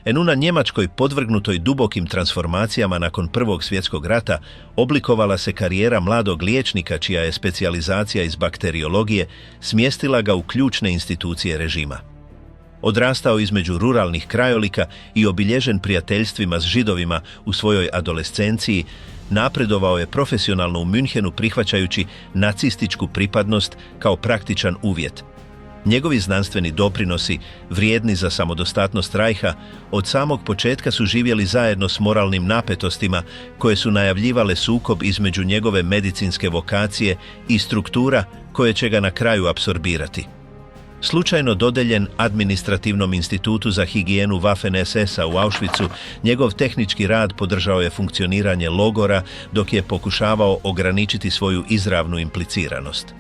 u Njemačkoj podvrgnutoj dubokim transformacijama nakon Prvog svjetskog rata oblikovala se karijera mladog liječnika čija je specijalizacija iz bakteriologije smjestila ga u ključne institucije režima. Odrastao između ruralnih krajolika i obilježen prijateljstvima s Židovima u svojoj adolescenciji, napredovao je profesionalno u Münchenu prihvaćajući nacističku pripadnost kao praktičan uvjet. Njegovi znanstveni doprinosi, vrijedni za samodostatnost Reicha, od samog početka su živjeli zajedno s moralnim napetostima koje su najavljivale sukob između njegove medicinske vokacije i struktura koje će ga na kraju apsorbirati. Slučajno dodeljen Administrativnom institutu za higijenu Waffen-SS-a u Auschwitzu, njegov tehnički rad podržao je funkcioniranje logora dok je pokušavao ograničiti svoju izravnu impliciranost.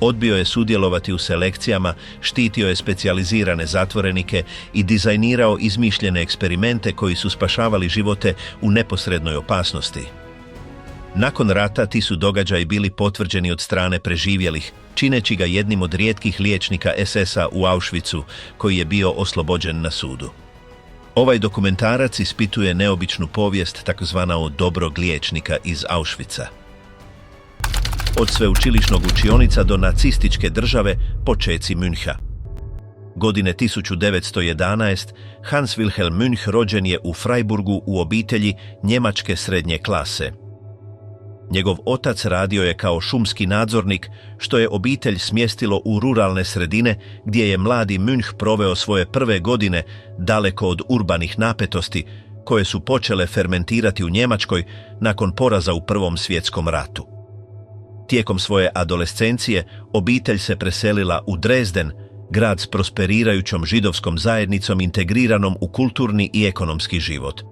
Odbio je sudjelovati u selekcijama, štitio je specijalizirane zatvorenike i dizajnirao izmišljene eksperimente koji su spašavali živote u neposrednoj opasnosti. Nakon rata ti su događaji bili potvrđeni od strane preživjelih, čineći ga jednim od rijetkih liječnika SS-a u Auschwitzu koji je bio oslobođen na sudu. Ovaj dokumentarac ispituje neobičnu povijest takozvanog dobrog liječnika iz Auschwitza. Od sveučilišnog učionica do nacističke države, počeci Müncha. Godine 1911 Hans Wilhelm Münch rođen je u Freiburgu u obitelji njemačke srednje klase. Njegov otac radio je kao šumski nadzornik, što je obitelj smjestilo u ruralne sredine gdje je mladi Münch proveo svoje prve godine daleko od urbanih napetosti koje su počele fermentirati u Njemačkoj nakon poraza u Prvom svjetskom ratu. Tijekom svoje adolescencije obitelj se preselila u Dresden, grad s prosperirajućom židovskom zajednicom integriranom u kulturni i ekonomski život.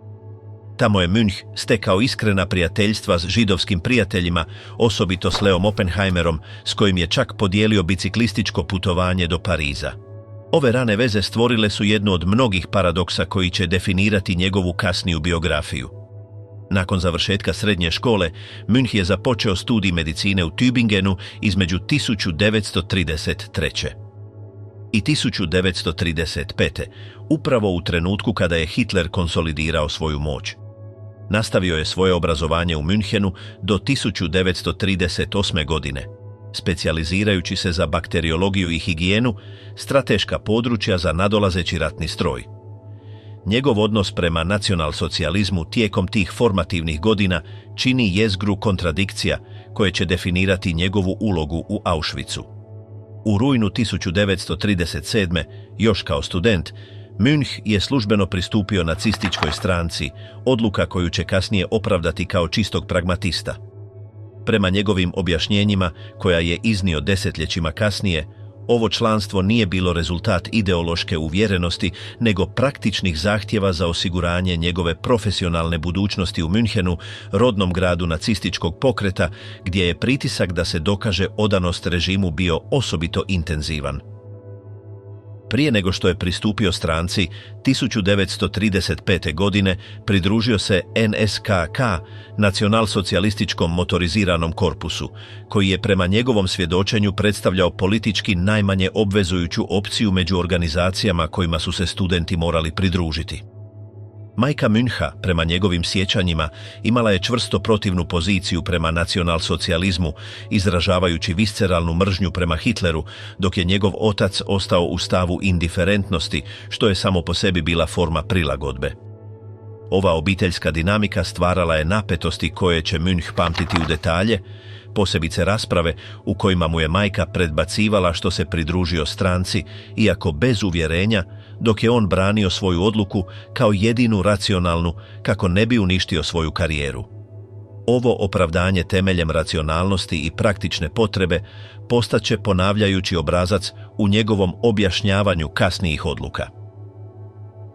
Tamo je Münch stekao iskrena prijateljstva s židovskim prijateljima, osobito s Leom Oppenheimerom, s kojim je čak podijelio biciklističko putovanje do Pariza. Ove rane veze stvorile su jednu od mnogih paradoksa koji će definirati njegovu kasniju biografiju. Nakon završetka srednje škole, Münch je započeo studij medicine u Tübingenu između 1933. i 1935. upravo u trenutku kada je Hitler konsolidirao svoju moć. Nastavio je svoje obrazovanje u Münchenu do 1938. godine, specijalizirajući se za bakteriologiju i higijenu, strateška područja za nadolazeći ratni stroj. Njegov odnos prema nacionalsocijalizmu tijekom tih formativnih godina čini jezgru kontradikcija koje će definirati njegovu ulogu u Auschwitzu. U rujnu 1937. još kao student, Münch je službeno pristupio nacističkoj stranci, odluka koju će kasnije opravdati kao čistog pragmatista. Prema njegovim objašnjenjima, koja je iznio desetljećima kasnije, ovo članstvo nije bilo rezultat ideološke uvjerenosti, nego praktičnih zahtjeva za osiguranje njegove profesionalne budućnosti u Münchenu, rodnom gradu nacističkog pokreta, gdje je pritisak da se dokaže odanost režimu bio osobito intenzivan. Prije nego što je pristupio stranci, 1935. godine pridružio se NSKK, nacionalsocijalističkom motoriziranom korpusu, koji je prema njegovom svjedočenju predstavljao politički najmanje obvezujuću opciju među organizacijama kojima su se studenti morali pridružiti. Majka Müncha, prema njegovim sjećanjima, imala je čvrsto protivnu poziciju prema nacionalsocijalizmu, izražavajući visceralnu mržnju prema Hitleru, dok je njegov otac ostao u stavu indiferentnosti, što je samo po sebi bila forma prilagodbe. Ova obiteljska dinamika stvarala je napetosti koje će Münch pamtiti u detalje, posebice rasprave u kojima mu je majka predbacivala što se pridružio stranci, iako bez uvjerenja, dok je on branio svoju odluku kao jedinu racionalnu kako ne bi uništio svoju karijeru. Ovo opravdanje temeljem racionalnosti i praktične potrebe postaće ponavljajući obrazac u njegovom objašnjavanju kasnijih odluka.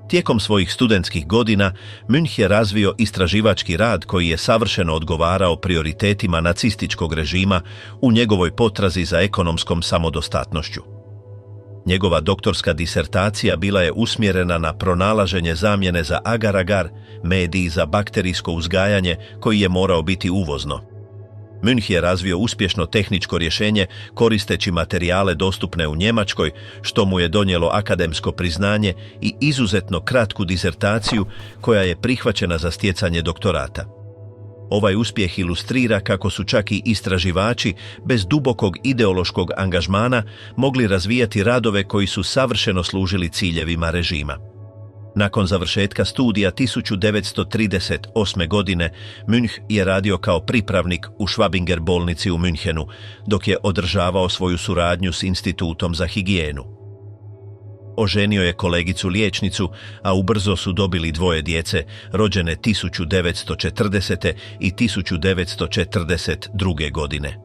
Tijekom svojih studentskih godina Münch je razvio istraživački rad koji je savršeno odgovarao prioritetima nacističkog režima u njegovoj potrazi za ekonomskom samodostatnošću. Njegova doktorska disertacija bila je usmjerena na pronalaženje zamjene za agar-agar, medij za bakterijsko uzgajanje koji je morao biti uvozno. Münch je razvio uspješno tehničko rješenje koristeći materijale dostupne u Njemačkoj, što mu je donijelo akademsko priznanje i izuzetno kratku disertaciju koja je prihvaćena za stjecanje doktorata. Ovaj uspjeh ilustrira kako su čak i istraživači bez dubokog ideološkog angažmana mogli razvijati radove koji su savršeno služili ciljevima režima. Nakon završetka studija 1938. godine Münch je radio kao pripravnik u Schwabinger bolnici u Münchenu, dok je održavao svoju suradnju s Institutom za higijenu. Oženio je kolegicu liječnicu, a ubrzo su dobili dvoje djece, rođene 1940. i 1942. godine.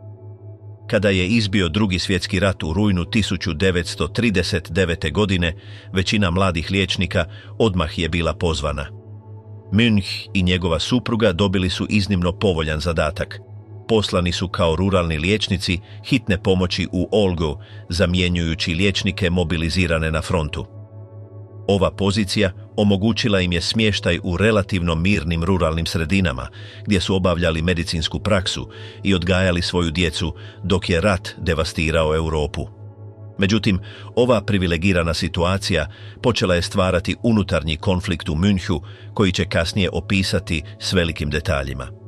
Kada je izbio Drugi svjetski rat u rujnu 1939. godine, većina mladih liječnika odmah je bila pozvana. Münch i njegova supruga dobili su iznimno povoljan zadatak. Poslani su kao ruralni liječnici hitne pomoći u Olgu, zamjenjujući liječnike mobilizirane na frontu. Ova pozicija omogućila im je smještaj u relativno mirnim ruralnim sredinama, gdje su obavljali medicinsku praksu i odgajali svoju djecu dok je rat devastirao Europu. Međutim, ova privilegirana situacija počela je stvarati unutarnji konflikt u Münchu, koji će kasnije opisati s velikim detaljima.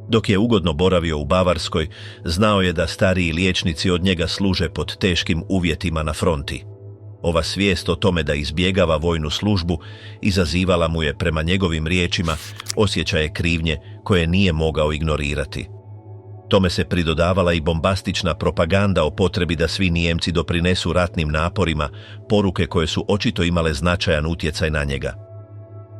Dok je ugodno boravio u Bavarskoj, znao je da stariji liječnici od njega služe pod teškim uvjetima na fronti. Ova svijest o tome da izbjegava vojnu službu izazivala mu je, prema njegovim riječima, osjećaje krivnje koje nije mogao ignorirati. Tome se pridodavala i bombastična propaganda o potrebi da svi Nijemci doprinesu ratnim naporima, poruke koje su očito imale značajan utjecaj na njega.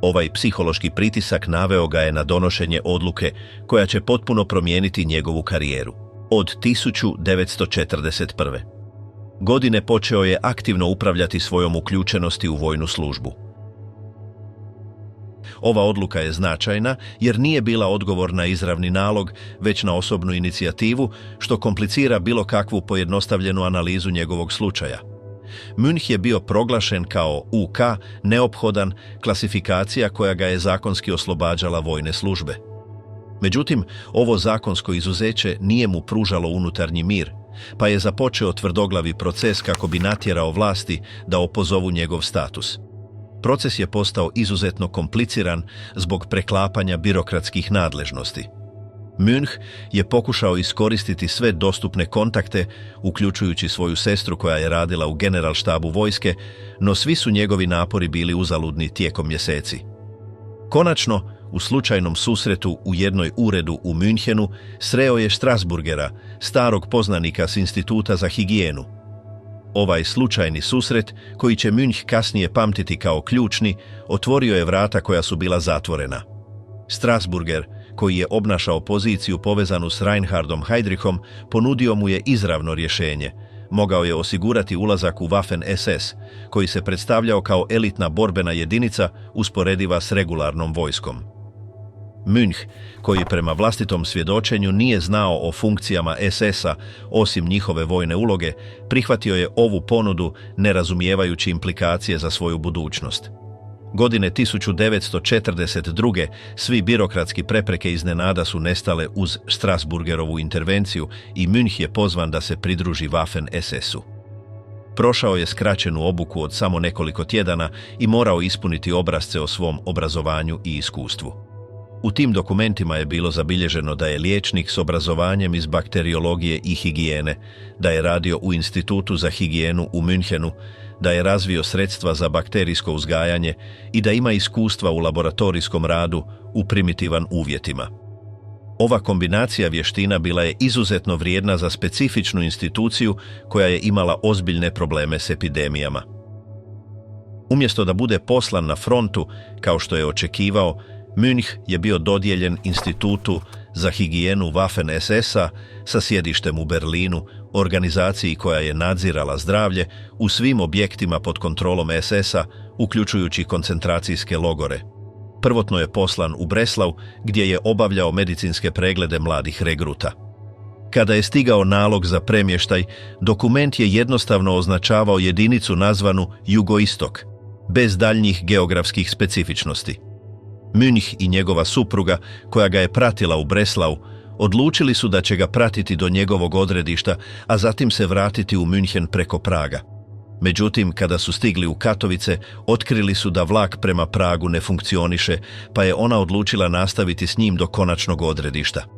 Ovaj psihološki pritisak naveo ga je na donošenje odluke koja će potpuno promijeniti njegovu karijeru. Od 1941. godine počeo je aktivno upravljati svojom uključenosti u vojnu službu. Ova odluka je značajna jer nije bila odgovor na izravni nalog, već na osobnu inicijativu, što komplicira bilo kakvu pojednostavljenu analizu njegovog slučaja. Münch je bio proglašen kao UK neophodan, klasifikacija koja ga je zakonski oslobađala vojne službe. Međutim, ovo zakonsko izuzeće nije mu pružalo unutarnji mir, pa je započeo tvrdoglavi proces kako bi natjerao vlasti da opozovu njegov status. Proces je postao izuzetno kompliciran zbog preklapanja birokratskih nadležnosti. Münch je pokušao iskoristiti sve dostupne kontakte, uključujući svoju sestru koja je radila u generalštabu vojske, no svi su njegovi napori bili uzaludni tijekom mjeseci. Konačno, u slučajnom susretu u jednoj uredu u Münchenu sreo je Strasburgera, starog poznanika s Instituta za higijenu. Ovaj slučajni susret, koji će Münch kasnije pamtiti kao ključni, otvorio je vrata koja su bila zatvorena. Strasburger, koji je obnašao poziciju povezanu s Reinhardom Heydrichom, ponudio mu je izravno rješenje. Mogao je osigurati ulazak u Waffen-SS, koji se predstavljao kao elitna borbena jedinica usporediva s regularnom vojskom. Münch, koji prema vlastitom svjedočenju nije znao o funkcijama SS-a osim njihove vojne uloge, prihvatio je ovu ponudu ne razumijevajući implikacije za svoju budućnost. Godine 1942. svi birokratski prepreke iznenada su nestale uz Strasburgerovu intervenciju i Münch je pozvan da se pridruži Waffen-SS-u. Prošao je skraćenu obuku od samo nekoliko tjedana i morao ispuniti obrasce o svom obrazovanju i iskustvu. U tim dokumentima je bilo zabilježeno da je liječnik s obrazovanjem iz bakteriologije i higijene, da je radio u Institutu za higijenu u Münchenu, da je razvio sredstva za bakterijsko uzgajanje i da ima iskustva u laboratorijskom radu u primitivan uvjetima. Ova kombinacija vještina bila je izuzetno vrijedna za specifičnu instituciju koja je imala ozbiljne probleme s epidemijama. Umjesto da bude poslan na frontu, kao što je očekivao, Münch je bio dodijeljen Institutu za higijenu Waffen-SS-a sa sjedištem u Berlinu, organizaciji koja je nadzirala zdravlje u svim objektima pod kontrolom SS-a, uključujući koncentracijske logore. Prvotno je poslan u Breslau, gdje je obavljao medicinske preglede mladih regruta. Kada je stigao nalog za premještaj, dokument je jednostavno označavao jedinicu nazvanu Jugoistok, bez daljnjih geografskih specifičnosti. Münch i njegova supruga, koja ga je pratila u Breslau, Odlučili su da će ga pratiti do njegovog odredišta, a zatim se vratiti u München preko Praga. Međutim, kada su stigli u Katovice, otkrili su da vlak prema Pragu ne funkcioniše, pa je ona odlučila nastaviti s njim do konačnog odredišta.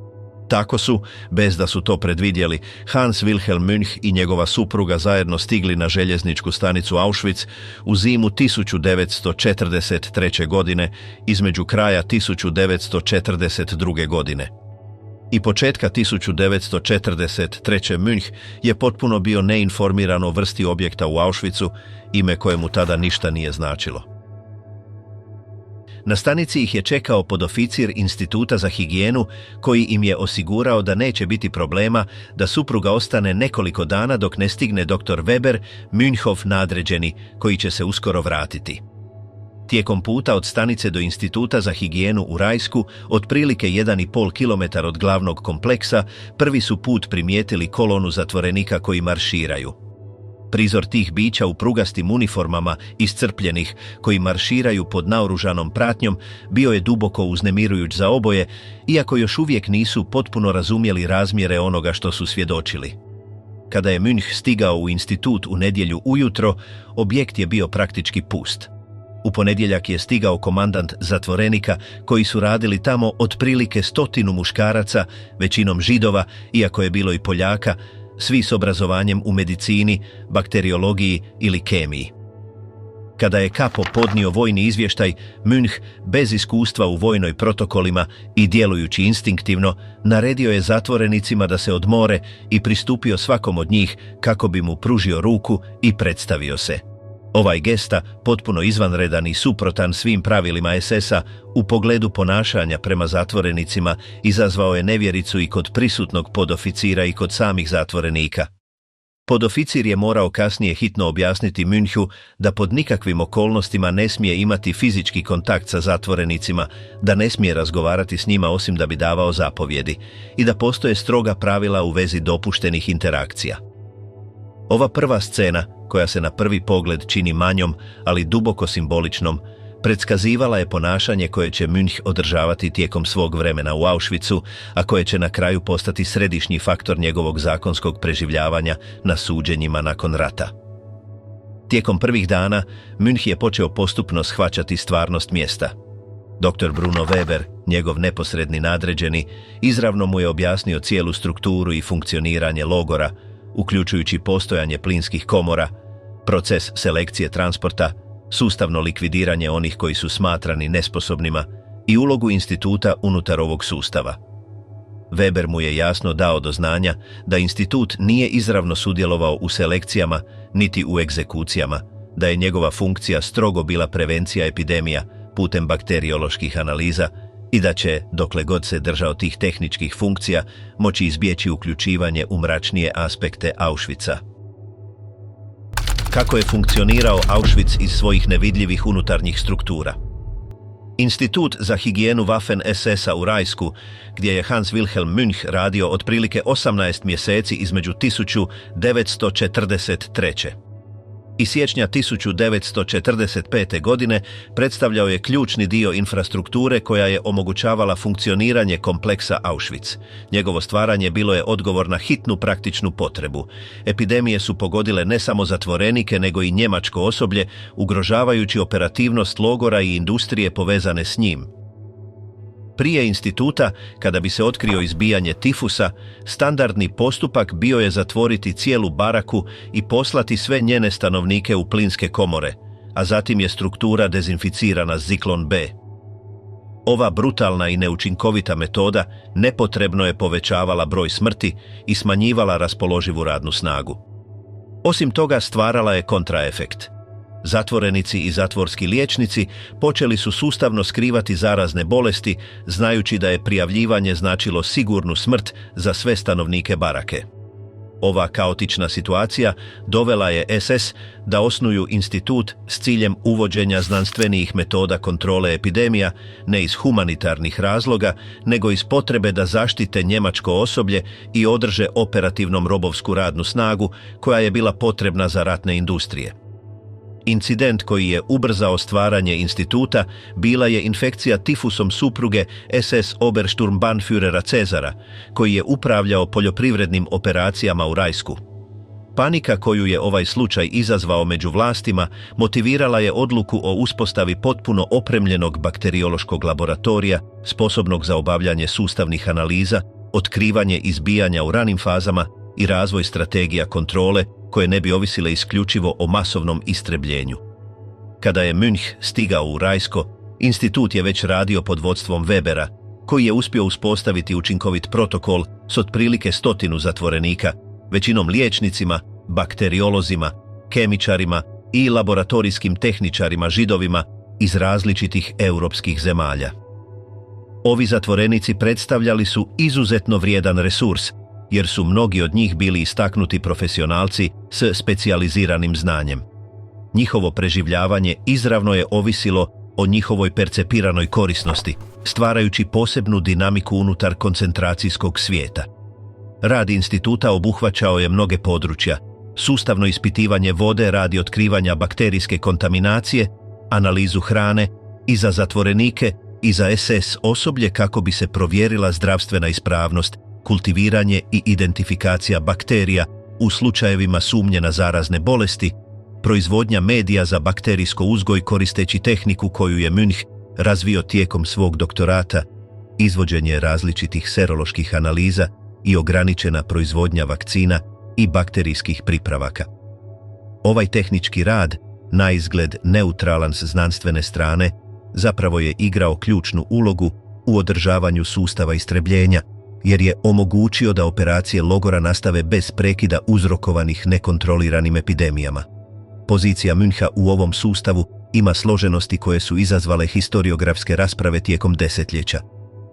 Tako su, bez da su to predvidjeli, Hans Wilhelm Münch i njegova supruga zajedno stigli na željezničku stanicu Auschwitz u zimu 1943. godine, između kraja 1942. godine. I početka 1943. Münch je potpuno bio neinformiran o vrsti objekta u Auschwitzu, ime kojemu tada ništa nije značilo. Na stanici ih je čekao podoficir Instituta za higijenu, koji im je osigurao da neće biti problema da supruga ostane nekoliko dana dok ne stigne dr. Weber, Münchov nadređeni, koji će se uskoro vratiti. Tijekom puta od stanice do Instituta za higijenu u Rajsku, otprilike 1,5 km od glavnog kompleksa, prvi su put primijetili kolonu zatvorenika koji marširaju. Prizor tih bića u prugastim uniformama, iscrpljenih, koji marširaju pod naoružanom pratnjom, bio je duboko uznemirujuć za oboje, iako još uvijek nisu potpuno razumjeli razmjere onoga što su svjedočili. Kada je Münch stigao u institut u nedjelju ujutro, objekt je bio praktički pust. U ponedjeljak je stigao komandant zatvorenika koji su radili tamo otprilike 100 muškaraca, većinom Židova, iako je bilo i Poljaka, svi s obrazovanjem u medicini, bakteriologiji ili kemiji. Kada je Kapo podnio vojni izvještaj, Münch, bez iskustva u vojnoj protokolima i djelujući instinktivno, naredio je zatvorenicima da se odmore i pristupio svakom od njih kako bi mu pružio ruku i predstavio se. Ovaj gesta, potpuno izvanredan i suprotan svim pravilima SS-a u pogledu ponašanja prema zatvorenicima, izazvao je nevjericu i kod prisutnog podoficira i kod samih zatvorenika. Podoficir je morao kasnije hitno objasniti Münchu da pod nikakvim okolnostima ne smije imati fizički kontakt sa zatvorenicima, da ne smije razgovarati s njima osim da bi davao zapovjedi i da postoje stroga pravila u vezi dopuštenih interakcija. Ova prva scena, koja se na prvi pogled čini manjom, ali duboko simboličnom, predskazivala je ponašanje koje će Münch održavati tijekom svog vremena u Auschwitzu, a koje će na kraju postati središnji faktor njegovog zakonskog preživljavanja na suđenjima nakon rata. Tijekom prvih dana, Münch je počeo postupno shvaćati stvarnost mjesta. Dr. Bruno Weber, njegov neposredni nadređeni, izravno mu je objasnio cijelu strukturu i funkcioniranje logora, uključujući postojanje plinskih komora, proces selekcije transporta, sustavno likvidiranje onih koji su smatrani nesposobnima i ulogu instituta unutar ovog sustava. Weber mu je jasno dao do znanja da institut nije izravno sudjelovao u selekcijama niti u egzekucijama, da je njegova funkcija strogo bila prevencija epidemija putem bakterioloških analiza i da će, dokle god se držao tih tehničkih funkcija, moći izbjeći uključivanje u mračnije aspekte Auschwitza. Kako je funkcionirao Auschwitz iz svojih nevidljivih unutarnjih struktura? Institut za higijenu Waffen SS-a u Rajsku, gdje je Hans Wilhelm Münch radio otprilike 18 mjeseci između 1943. i siječnja 1945. godine, predstavljao je ključni dio infrastrukture koja je omogućavala funkcioniranje kompleksa Auschwitz. Njegovo stvaranje bilo je odgovor na hitnu praktičnu potrebu. Epidemije su pogodile ne samo zatvorenike, nego i njemačko osoblje, ugrožavajući operativnost logora i industrije povezane s njim. Prije instituta, kada bi se otkrio izbijanje tifusa, standardni postupak bio je zatvoriti cijelu baraku i poslati sve njene stanovnike u plinske komore, a zatim je struktura dezinficirana s Zyklon B. Ova brutalna i neučinkovita metoda nepotrebno je povećavala broj smrti i smanjivala raspoloživu radnu snagu. Osim toga, stvarala je kontraefekt. Zatvorenici i zatvorski liječnici počeli su sustavno skrivati zarazne bolesti, znajući da je prijavljivanje značilo sigurnu smrt za sve stanovnike barake. Ova kaotična situacija dovela je SS da osnuju institut s ciljem uvođenja znanstvenijih metoda kontrole epidemija, ne iz humanitarnih razloga, nego iz potrebe da zaštite njemačko osoblje i održe operativnom robovsku radnu snagu koja je bila potrebna za ratne industrije. Incident koji je ubrzao stvaranje instituta bila je infekcija tifusom supruge SS Obersturmbannführera Cezara, koji je upravljao poljoprivrednim operacijama u Rajsku. Panika koju je ovaj slučaj izazvao među vlastima motivirala je odluku o uspostavi potpuno opremljenog bakteriološkog laboratorija, sposobnog za obavljanje sustavnih analiza, otkrivanje izbijanja u ranim fazama i razvoj strategija kontrole koje ne bi ovisile isključivo o masovnom istrebljenju. Kada je Münch stigao u Rajsko, institut je već radio pod vodstvom Webera, koji je uspio uspostaviti učinkovit protokol s otprilike 100 zatvorenika, većinom liječnicima, bakteriolozima, kemičarima i laboratorijskim tehničarima Židovima iz različitih europskih zemalja. Ovi zatvorenici predstavljali su izuzetno vrijedan resurs, jer su mnogi od njih bili istaknuti profesionalci s specijaliziranim znanjem. Njihovo preživljavanje izravno je ovisilo o njihovoj percepiranoj korisnosti, stvarajući posebnu dinamiku unutar koncentracijskog svijeta. Rad instituta obuhvaćao je mnoge područja: sustavno ispitivanje vode radi otkrivanja bakterijske kontaminacije, analizu hrane i za zatvorenike i za SS osoblje kako bi se provjerila zdravstvena ispravnost, kultiviranje i identifikacija bakterija u slučajevima sumnje na zarazne bolesti, proizvodnja medija za bakterijsko uzgoj koristeći tehniku koju je Münch razvio tijekom svog doktorata, izvođenje različitih seroloških analiza i ograničena proizvodnja vakcina i bakterijskih pripravaka. Ovaj tehnički rad, naizgled neutralan s znanstvene strane, zapravo je igrao ključnu ulogu u održavanju sustava istrebljenja, jer je omogućio da operacije logora nastave bez prekida uzrokovanih nekontroliranim epidemijama. Pozicija Müncha u ovom sustavu ima složenosti koje su izazvale historiografske rasprave tijekom desetljeća.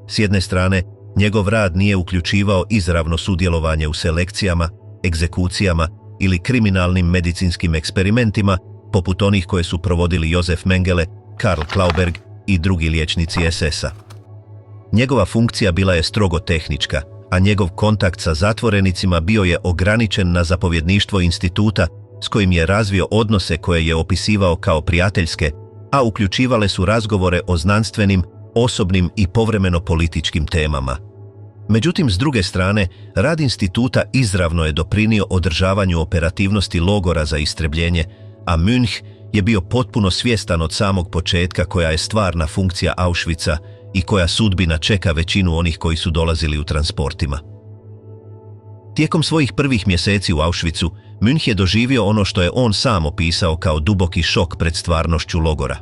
S jedne strane, njegov rad nije uključivao izravno sudjelovanje u selekcijama, egzekucijama ili kriminalnim medicinskim eksperimentima, poput onih koje su provodili Josef Mengele, Karl Klauberg i drugi liječnici SS-a. Njegova funkcija bila je strogo tehnička, a njegov kontakt sa zatvorenicima bio je ograničen na zapovjedništvo instituta s kojim je razvio odnose koje je opisivao kao prijateljske, a uključivale su razgovore o znanstvenim, osobnim i povremeno političkim temama. Međutim, s druge strane, rad instituta izravno je doprinio održavanju operativnosti logora za istrebljenje, a Münch je bio potpuno svjestan od samog početka koja je stvarna funkcija Auschwitza i koja sudbina čeka većinu onih koji su dolazili u transportima. Tijekom svojih prvih mjeseci u Auschwitzu, Münch je doživio ono što je on sam opisao kao duboki šok pred stvarnošću logora.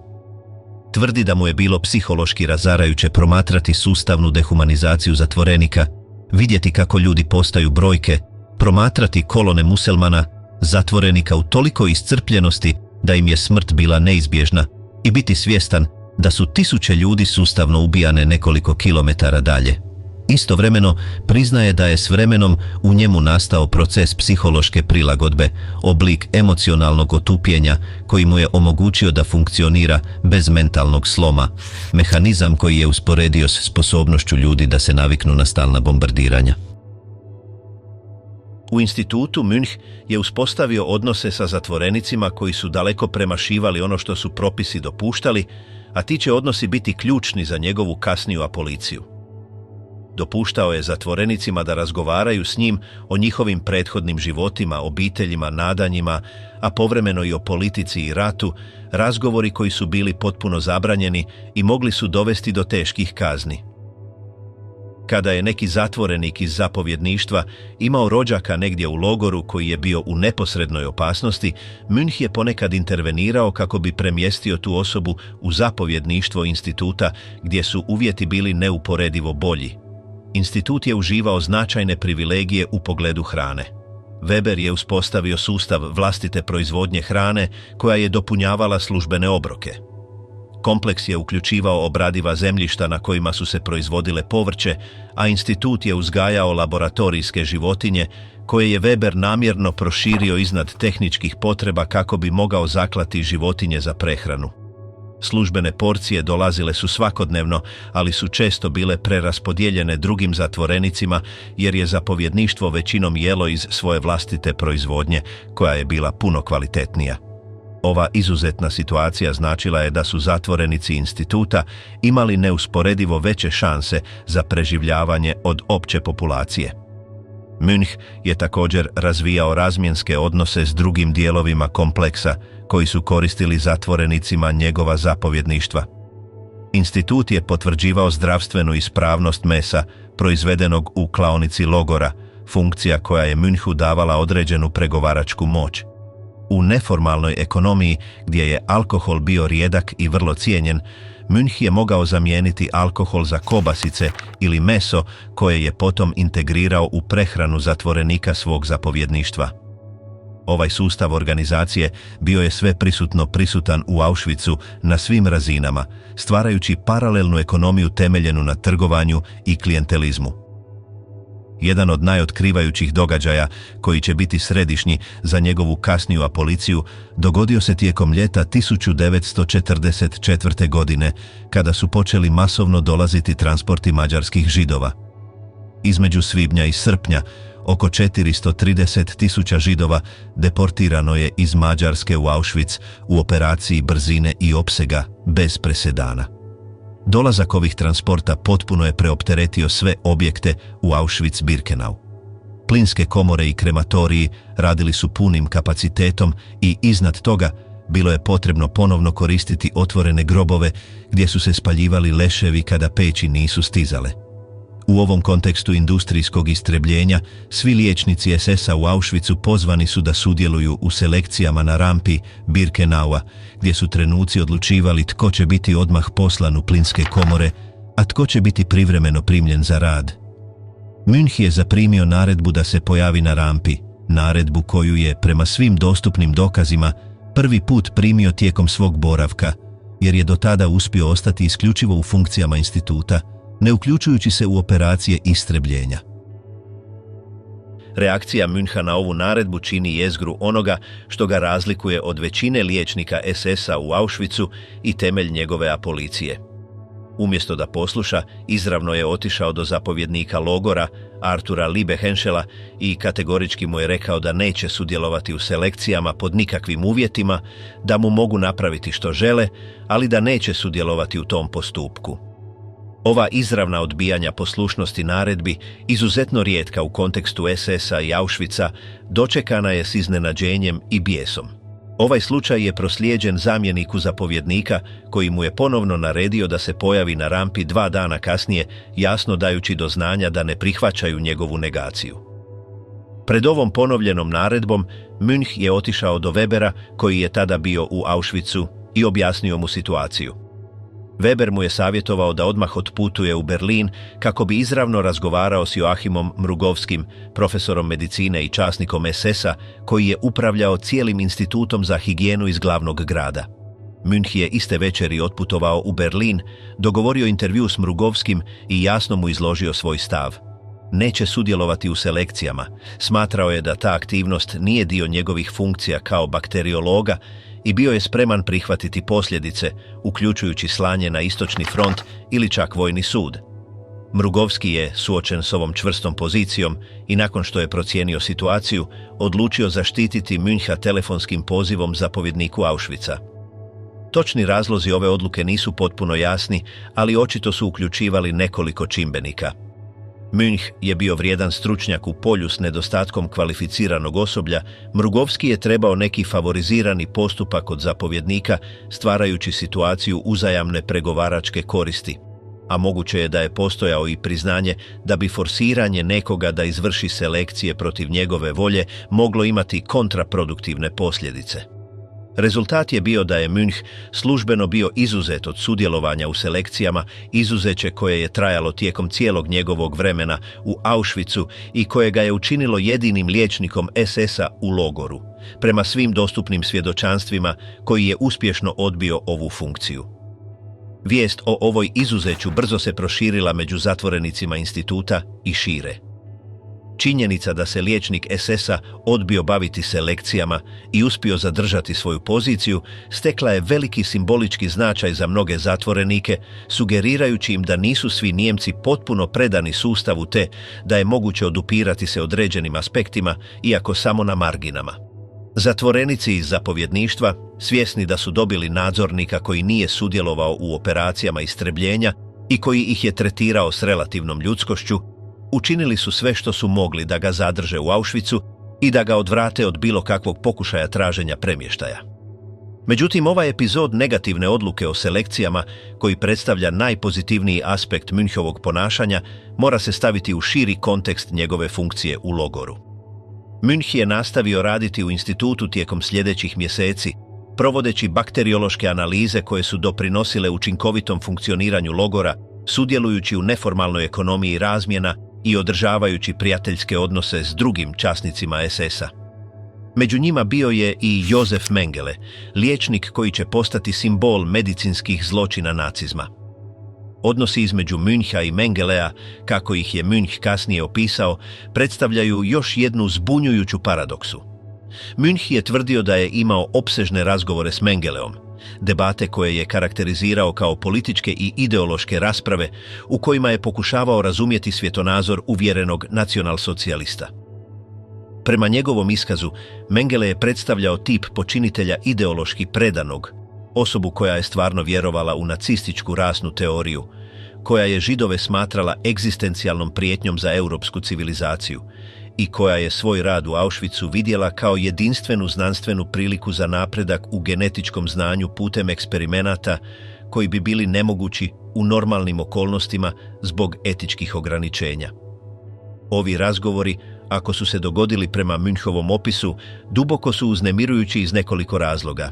Tvrdi da mu je bilo psihološki razarajuće promatrati sustavnu dehumanizaciju zatvorenika, vidjeti kako ljudi postaju brojke, promatrati kolone muselmana, zatvorenika u toliko iscrpljenosti da im je smrt bila neizbježna i biti svjestan da su tisuće ljudi sustavno ubijane nekoliko kilometara dalje. Istovremeno priznaje da je s vremenom u njemu nastao proces psihološke prilagodbe, oblik emocionalnog otupljenja koji mu je omogućio da funkcionira bez mentalnog sloma, mehanizam koji je usporedio s sposobnošću ljudi da se naviknu na stalna bombardiranja. U institutu Münch je uspostavio odnose sa zatvorenicima koji su daleko premašivali ono što su propisi dopuštali, a ti će odnosi biti ključni za njegovu kasniju aboliciju. Dopuštao je zatvorenicima da razgovaraju s njim o njihovim prethodnim životima, obiteljima, nadanjima, a povremeno i o politici i ratu, razgovori koji su bili potpuno zabranjeni i mogli su dovesti do teških kazni. Kada je neki zatvorenik iz zapovjedništva imao rođaka negdje u logoru koji je bio u neposrednoj opasnosti, Münch je ponekad intervenirao kako bi premjestio tu osobu u zapovjedništvo instituta gdje su uvjeti bili neuporedivo bolji. Institut je uživao značajne privilegije u pogledu hrane. Weber je uspostavio sustav vlastite proizvodnje hrane koja je dopunjavala službene obroke. Kompleks je uključivao obradiva zemljišta na kojima su se proizvodile povrće, a institut je uzgajao laboratorijske životinje koje je Weber namjerno proširio iznad tehničkih potreba kako bi mogao zaklati životinje za prehranu. Službene porcije dolazile su svakodnevno, ali su često bile preraspodijeljene drugim zatvorenicima jer je zapovjedništvo većinom jelo iz svoje vlastite proizvodnje, koja je bila puno kvalitetnija. Ova izuzetna situacija značila je da su zatvorenici instituta imali neusporedivo veće šanse za preživljavanje od opće populacije. Münch je također razvijao razmjenske odnose s drugim dijelovima kompleksa koji su koristili zatvorenicima njegova zapovjedništva. Institut je potvrđivao zdravstvenu ispravnost mesa proizvedenog u klaonici logora, funkcija koja je Münchu davala određenu pregovaračku moć. U neformalnoj ekonomiji, gdje je alkohol bio rijedak i vrlo cijenjen, Münch je mogao zamijeniti alkohol za kobasice ili meso koje je potom integrirao u prehranu zatvorenika svog zapovjedništva. Ovaj sustav organizacije bio je sve prisutan u Auschwitzu na svim razinama, stvarajući paralelnu ekonomiju temeljenu na trgovanju i klijentelizmu. Jedan od najotkrivajućih događaja, koji će biti središnji za njegovu kasniju apoliciju, dogodio se tijekom ljeta 1944. godine, kada su počeli masovno dolaziti transporti mađarskih Židova. Između svibnja i srpnja, oko 430.000 Židova deportirano je iz Mađarske u Auschwitz u operaciji brzine i opsega bez presedana. Dolazak ovih transporta potpuno je preopteretio sve objekte u Auschwitz-Birkenau. Plinske komore i krematoriji radili su punim kapacitetom i iznad toga bilo je potrebno ponovno koristiti otvorene grobove gdje su se spaljivali leševi kada peći nisu stizale. U ovom kontekstu industrijskog istrebljenja, svi liječnici SS-a u Auschwitzu pozvani su da sudjeluju u selekcijama na rampi Birkenaua, gdje su trenuci odlučivali tko će biti odmah poslan u plinske komore, a tko će biti privremeno primljen za rad. Münch je zaprimio naredbu da se pojavi na rampi, naredbu koju je, prema svim dostupnim dokazima, prvi put primio tijekom svog boravka, jer je do tada uspio ostati isključivo u funkcijama instituta, ne uključujući se u operacije istrebljenja. Reakcija Müncha na ovu naredbu čini jezgru onoga što ga razlikuje od većine liječnika SS-a u Auschwitzu i temelj njegove apolicije. Umjesto da posluša, izravno je otišao do zapovjednika logora, Artura Liebehenschela, i kategorički mu je rekao da neće sudjelovati u selekcijama pod nikakvim uvjetima, da mu mogu napraviti što žele, ali da neće sudjelovati u tom postupku. Ova izravna odbijanja poslušnosti naredbi, izuzetno rijetka u kontekstu SS-a i Auschwitza, dočekana je s iznenađenjem i bijesom. Ovaj slučaj je proslijeđen zamjeniku zapovjednika, koji mu je ponovno naredio da se pojavi na rampi 2 dana kasnije, jasno dajući do znanja da ne prihvaćaju njegovu negaciju. Pred ovom ponovljenom naredbom, Münch je otišao do Webera, koji je tada bio u Auschwitzu, i objasnio mu situaciju. Weber mu je savjetovao da odmah otputuje u Berlin kako bi izravno razgovarao s Joachimom Mrugovskim, profesorom medicine i časnikom SS-a, koji je upravljao cijelim institutom za higijenu iz glavnog grada. Münch je iste večeri otputovao u Berlin, dogovorio intervju s Mrugovskim i jasno mu izložio svoj stav. Neće sudjelovati u selekcijama, smatrao je da ta aktivnost nije dio njegovih funkcija kao bakteriologa i bio je spreman prihvatiti posljedice, uključujući slanje na istočni front ili čak vojni sud. Mrugovski je, suočen s ovom čvrstom pozicijom i nakon što je procijenio situaciju, odlučio zaštititi Müncha telefonskim pozivom zapovjedniku Auschwitza. Točni razlozi ove odluke nisu potpuno jasni, ali očito su uključivali nekoliko čimbenika. Münch je bio vrijedan stručnjak u polju s nedostatkom kvalificiranog osoblja, Mrugovski je trebao neki favorizirani postupak od zapovjednika, stvarajući situaciju uzajamne pregovaračke koristi. A moguće je da je postojao i priznanje da bi forsiranje nekoga da izvrši selekcije protiv njegove volje moglo imati kontraproduktivne posljedice. Rezultat je bio da je Münch službeno bio izuzet od sudjelovanja u selekcijama, izuzeće koje je trajalo tijekom cijelog njegovog vremena u Auschwitzu i koje ga je učinilo jedinim liječnikom SS-a u logoru, prema svim dostupnim svjedočanstvima, koji je uspješno odbio ovu funkciju. Vijest o ovoj izuzeću brzo se proširila među zatvorenicima instituta i šire. Činjenica da se liječnik SS-a odbio baviti selekcijama i uspio zadržati svoju poziciju stekla je veliki simbolički značaj za mnoge zatvorenike, sugerirajući im da nisu svi Nijemci potpuno predani sustavu te da je moguće odupirati se određenim aspektima, iako samo na marginama. Zatvorenici iz zapovjedništva, svjesni da su dobili nadzornika koji nije sudjelovao u operacijama istrebljenja i koji ih je tretirao s relativnom ljudskošću, učinili su sve što su mogli da ga zadrže u Auschwitzu i da ga odvrate od bilo kakvog pokušaja traženja premještaja. Međutim, ovaj epizod negativne odluke o selekcijama, koji predstavlja najpozitivniji aspekt Münchenovog ponašanja, mora se staviti u širi kontekst njegove funkcije u logoru. Münch je nastavio raditi u institutu tijekom sljedećih mjeseci, provodeći bakteriološke analize koje su doprinosile učinkovitom funkcioniranju logora, sudjelujući u neformalnoj ekonomiji razmjena i održavajući prijateljske odnose s drugim časnicima SS-a. Među njima bio je i Josef Mengele, liječnik koji će postati simbol medicinskih zločina nacizma. Odnosi između Müncha i Mengelea, kako ih je Münch kasnije opisao, predstavljaju još jednu zbunjujuću paradoksu. Münch je tvrdio da je imao opsežne razgovore s Mengeleom, debate koje je karakterizirao kao političke i ideološke rasprave u kojima je pokušavao razumjeti svjetonazor uvjerenog nacionalsocijalista. Prema njegovom iskazu, Mengele je predstavljao tip počinitelja ideološki predanog, osobu koja je stvarno vjerovala u nacističku rasnu teoriju, koja je Židove smatrala egzistencijalnom prijetnjom za europsku civilizaciju i koja je svoj rad u Auschwitzu vidjela kao jedinstvenu znanstvenu priliku za napredak u genetičkom znanju putem eksperimenata koji bi bili nemogući u normalnim okolnostima zbog etičkih ograničenja. Ovi razgovori, ako su se dogodili prema Münchovom opisu, duboko su uznemirujući iz nekoliko razloga.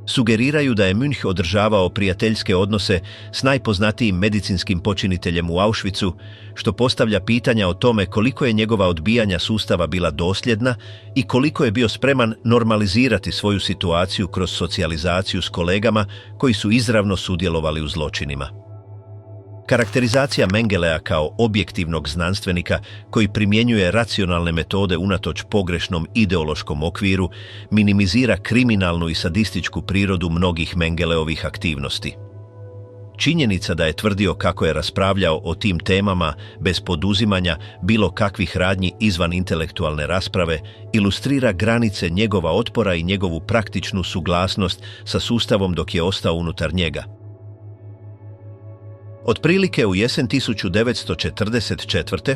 Sugeriraju da je Münch održavao prijateljske odnose s najpoznatijim medicinskim počiniteljem u Auschwitzu, što postavlja pitanja o tome koliko je njegova odbijanja sustava bila dosljedna i koliko je bio spreman normalizirati svoju situaciju kroz socijalizaciju s kolegama koji su izravno sudjelovali u zločinima. Karakterizacija Mengelea kao objektivnog znanstvenika koji primjenjuje racionalne metode unatoč pogrešnom ideološkom okviru minimizira kriminalnu i sadističku prirodu mnogih Mengeleovih aktivnosti. Činjenica da je tvrdio kako je raspravljao o tim temama bez poduzimanja bilo kakvih radnji izvan intelektualne rasprave ilustrira granice njegova otpora i njegovu praktičnu suglasnost sa sustavom dok je ostao unutar njega. Otprilike u jesen 1944.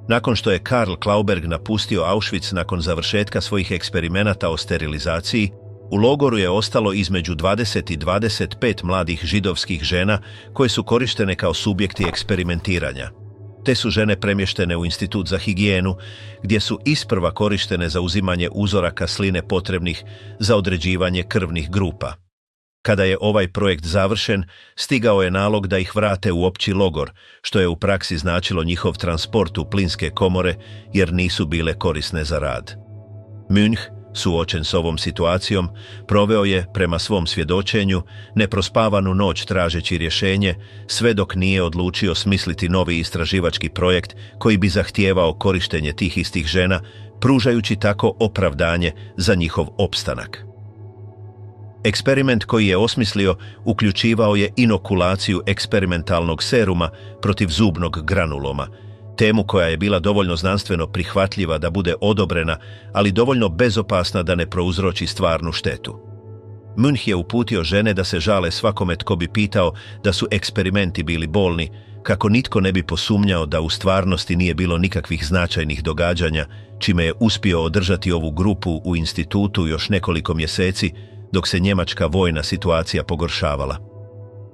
nakon što je Karl Klauberg napustio Auschwitz nakon završetka svojih eksperimenata o sterilizaciji, u logoru je ostalo između 20 i 25 mladih židovskih žena koje su korištene kao subjekti eksperimentiranja. Te su žene premještene u Institut za higijenu, gdje su isprva korištene za uzimanje uzoraka sline potrebnih za određivanje krvnih grupa. Kada je ovaj projekt završen, stigao je nalog da ih vrate u opći logor, što je u praksi značilo njihov transport u plinske komore jer nisu bile korisne za rad. Münch, suočen s ovom situacijom, proveo je, prema svom svjedočenju, neprospavanu noć tražeći rješenje, sve dok nije odlučio smisliti novi istraživački projekt koji bi zahtijevao korištenje tih istih žena, pružajući tako opravdanje za njihov opstanak. Eksperiment koji je osmislio uključivao je inokulaciju eksperimentalnog seruma protiv zubnog granuloma, temu koja je bila dovoljno znanstveno prihvatljiva da bude odobrena, ali dovoljno bezopasna da ne prouzroči stvarnu štetu. Münch je uputio žene da se žale svakome tko bi pitao da su eksperimenti bili bolni, kako nitko ne bi posumnjao da u stvarnosti nije bilo nikakvih značajnih događanja, čime je uspio održati ovu grupu u institutu još nekoliko mjeseci, dok se njemačka vojna situacija pogoršavala.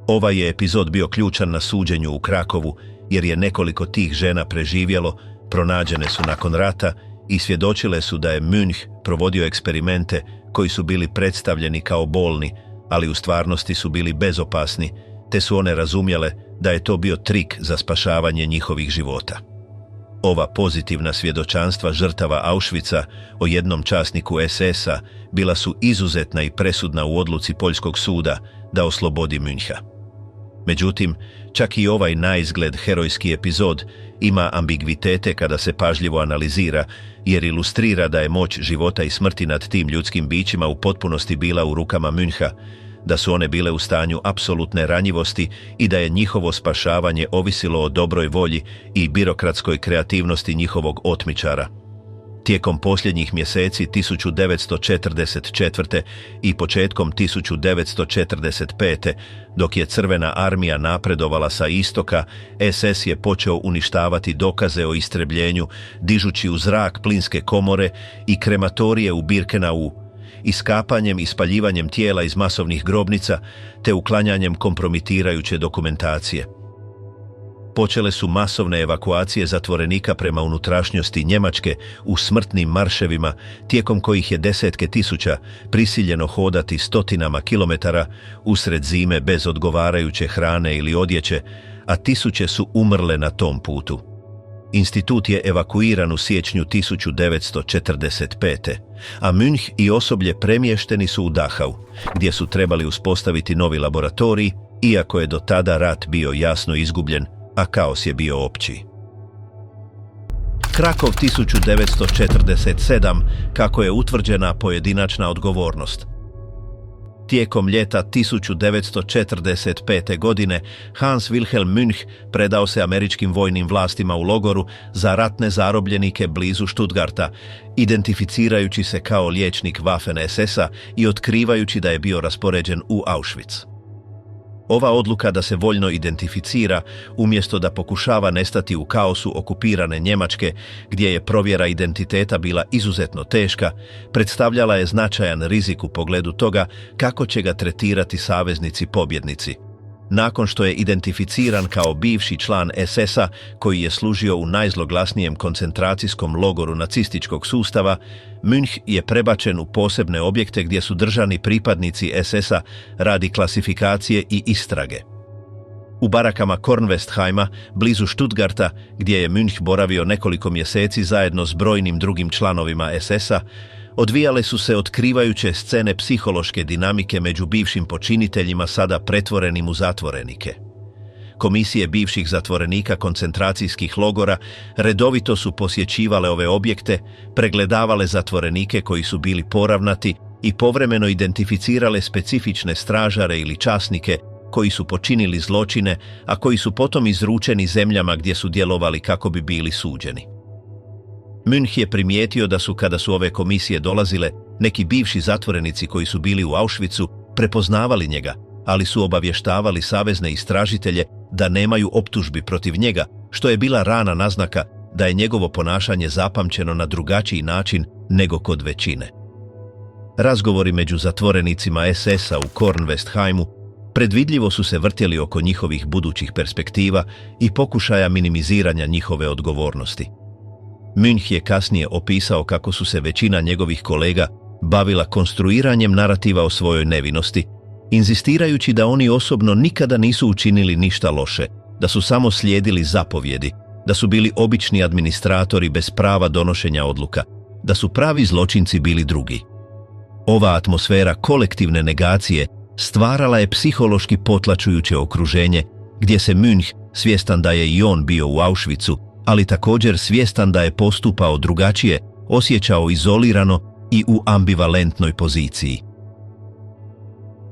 Ovaj je epizod bio ključan na suđenju u Krakovu, jer je nekoliko tih žena preživjelo, pronađene su nakon rata i svjedočile su da je Münch provodio eksperimente koji su bili predstavljeni kao bolni, ali u stvarnosti su bili bezopasni, te su one razumjele da je to bio trik za spašavanje njihovih života. Ova pozitivna svjedočanstva žrtava Auschwitza o jednom časniku SS-a bila su izuzetna i presudna u odluci poljskog suda da oslobodi Müncha. Međutim, čak i ovaj naizgled herojski epizod ima ambigvitete kada se pažljivo analizira, jer ilustrira da je moć života i smrti nad tim ljudskim bićima u potpunosti bila u rukama Müncha, da su one bile u stanju apsolutne ranjivosti i da je njihovo spašavanje ovisilo o dobroj volji i birokratskoj kreativnosti njihovog otmičara. Tijekom posljednjih mjeseci 1944. i početkom 1945. dok je Crvena armija napredovala sa istoka, SS je počeo uništavati dokaze o istrebljenju, dižući u zrak plinske komore i krematorije u Birkenau, iskapanjem i spaljivanjem tijela iz masovnih grobnica te uklanjanjem kompromitirajuće dokumentacije. Počele su masovne evakuacije zatvorenika prema unutrašnjosti Njemačke u smrtnim marševima, tijekom kojih je desetke tisuća prisiljeno hodati stotinama kilometara usred zime bez odgovarajuće hrane ili odjeće, a tisuće su umrle na tom putu. Institut je evakuiran u siječnju 1945. a Münch i osoblje premješteni su u Dachau, gdje su trebali uspostaviti novi laboratorij, iako je do tada rat bio jasno izgubljen, a kaos je bio opći. Krakov 1947, kako je utvrđena pojedinačna odgovornost. Tijekom ljeta 1945. godine Hans Wilhelm Münch predao se američkim vojnim vlastima u logoru za ratne zarobljenike blizu Stuttgarta, identificirajući se kao liječnik Waffen SS-a i otkrivajući da je bio raspoređen u Auschwitz. Ova odluka da se voljno identificira, umjesto da pokušava nestati u kaosu okupirane Njemačke, gdje je provjera identiteta bila izuzetno teška, predstavljala je značajan rizik u pogledu toga kako će ga tretirati saveznici pobjednici. Nakon što je identificiran kao bivši član SS-a koji je služio u najzloglasnijem koncentracijskom logoru nacističkog sustava, Münch je prebačen u posebne objekte gdje su držani pripadnici SS-a radi klasifikacije i istrage. U barakama Kornwestheima, blizu Stuttgarta, gdje je Münch boravio nekoliko mjeseci zajedno s brojnim drugim članovima SS-a, odvijale su se otkrivajuće scene psihološke dinamike među bivšim počiniteljima sada pretvorenim u zatvorenike. Komisije bivših zatvorenika koncentracijskih logora redovito su posjećivale ove objekte, pregledavale zatvorenike koji su bili poravnati i povremeno identificirale specifične stražare ili časnike koji su počinili zločine, a koji su potom izručeni zemljama gdje su djelovali kako bi bili suđeni. Münch je primijetio da su, kada su ove komisije dolazile, neki bivši zatvorenici koji su bili u Auschwitzu prepoznavali njega, ali su obavještavali savezne istražitelje da nemaju optužbi protiv njega, što je bila rana naznaka da je njegovo ponašanje zapamćeno na drugačiji način nego kod većine. Razgovori među zatvorenicima SS-a u Kornwestheimu predvidljivo su se vrtjeli oko njihovih budućih perspektiva i pokušaja minimiziranja njihove odgovornosti. Münch je kasnije opisao kako su se većina njegovih kolega bavila konstruiranjem narativa o svojoj nevinosti, inzistirajući da oni osobno nikada nisu učinili ništa loše, da su samo slijedili zapovjedi, da su bili obični administratori bez prava donošenja odluka, da su pravi zločinci bili drugi. Ova atmosfera kolektivne negacije stvarala je psihološki potlačujuće okruženje, gdje se Münch, svjestan da je i on bio u Auschwitzu, ali također svjestan da je postupao drugačije, osjećao izolirano i u ambivalentnoj poziciji.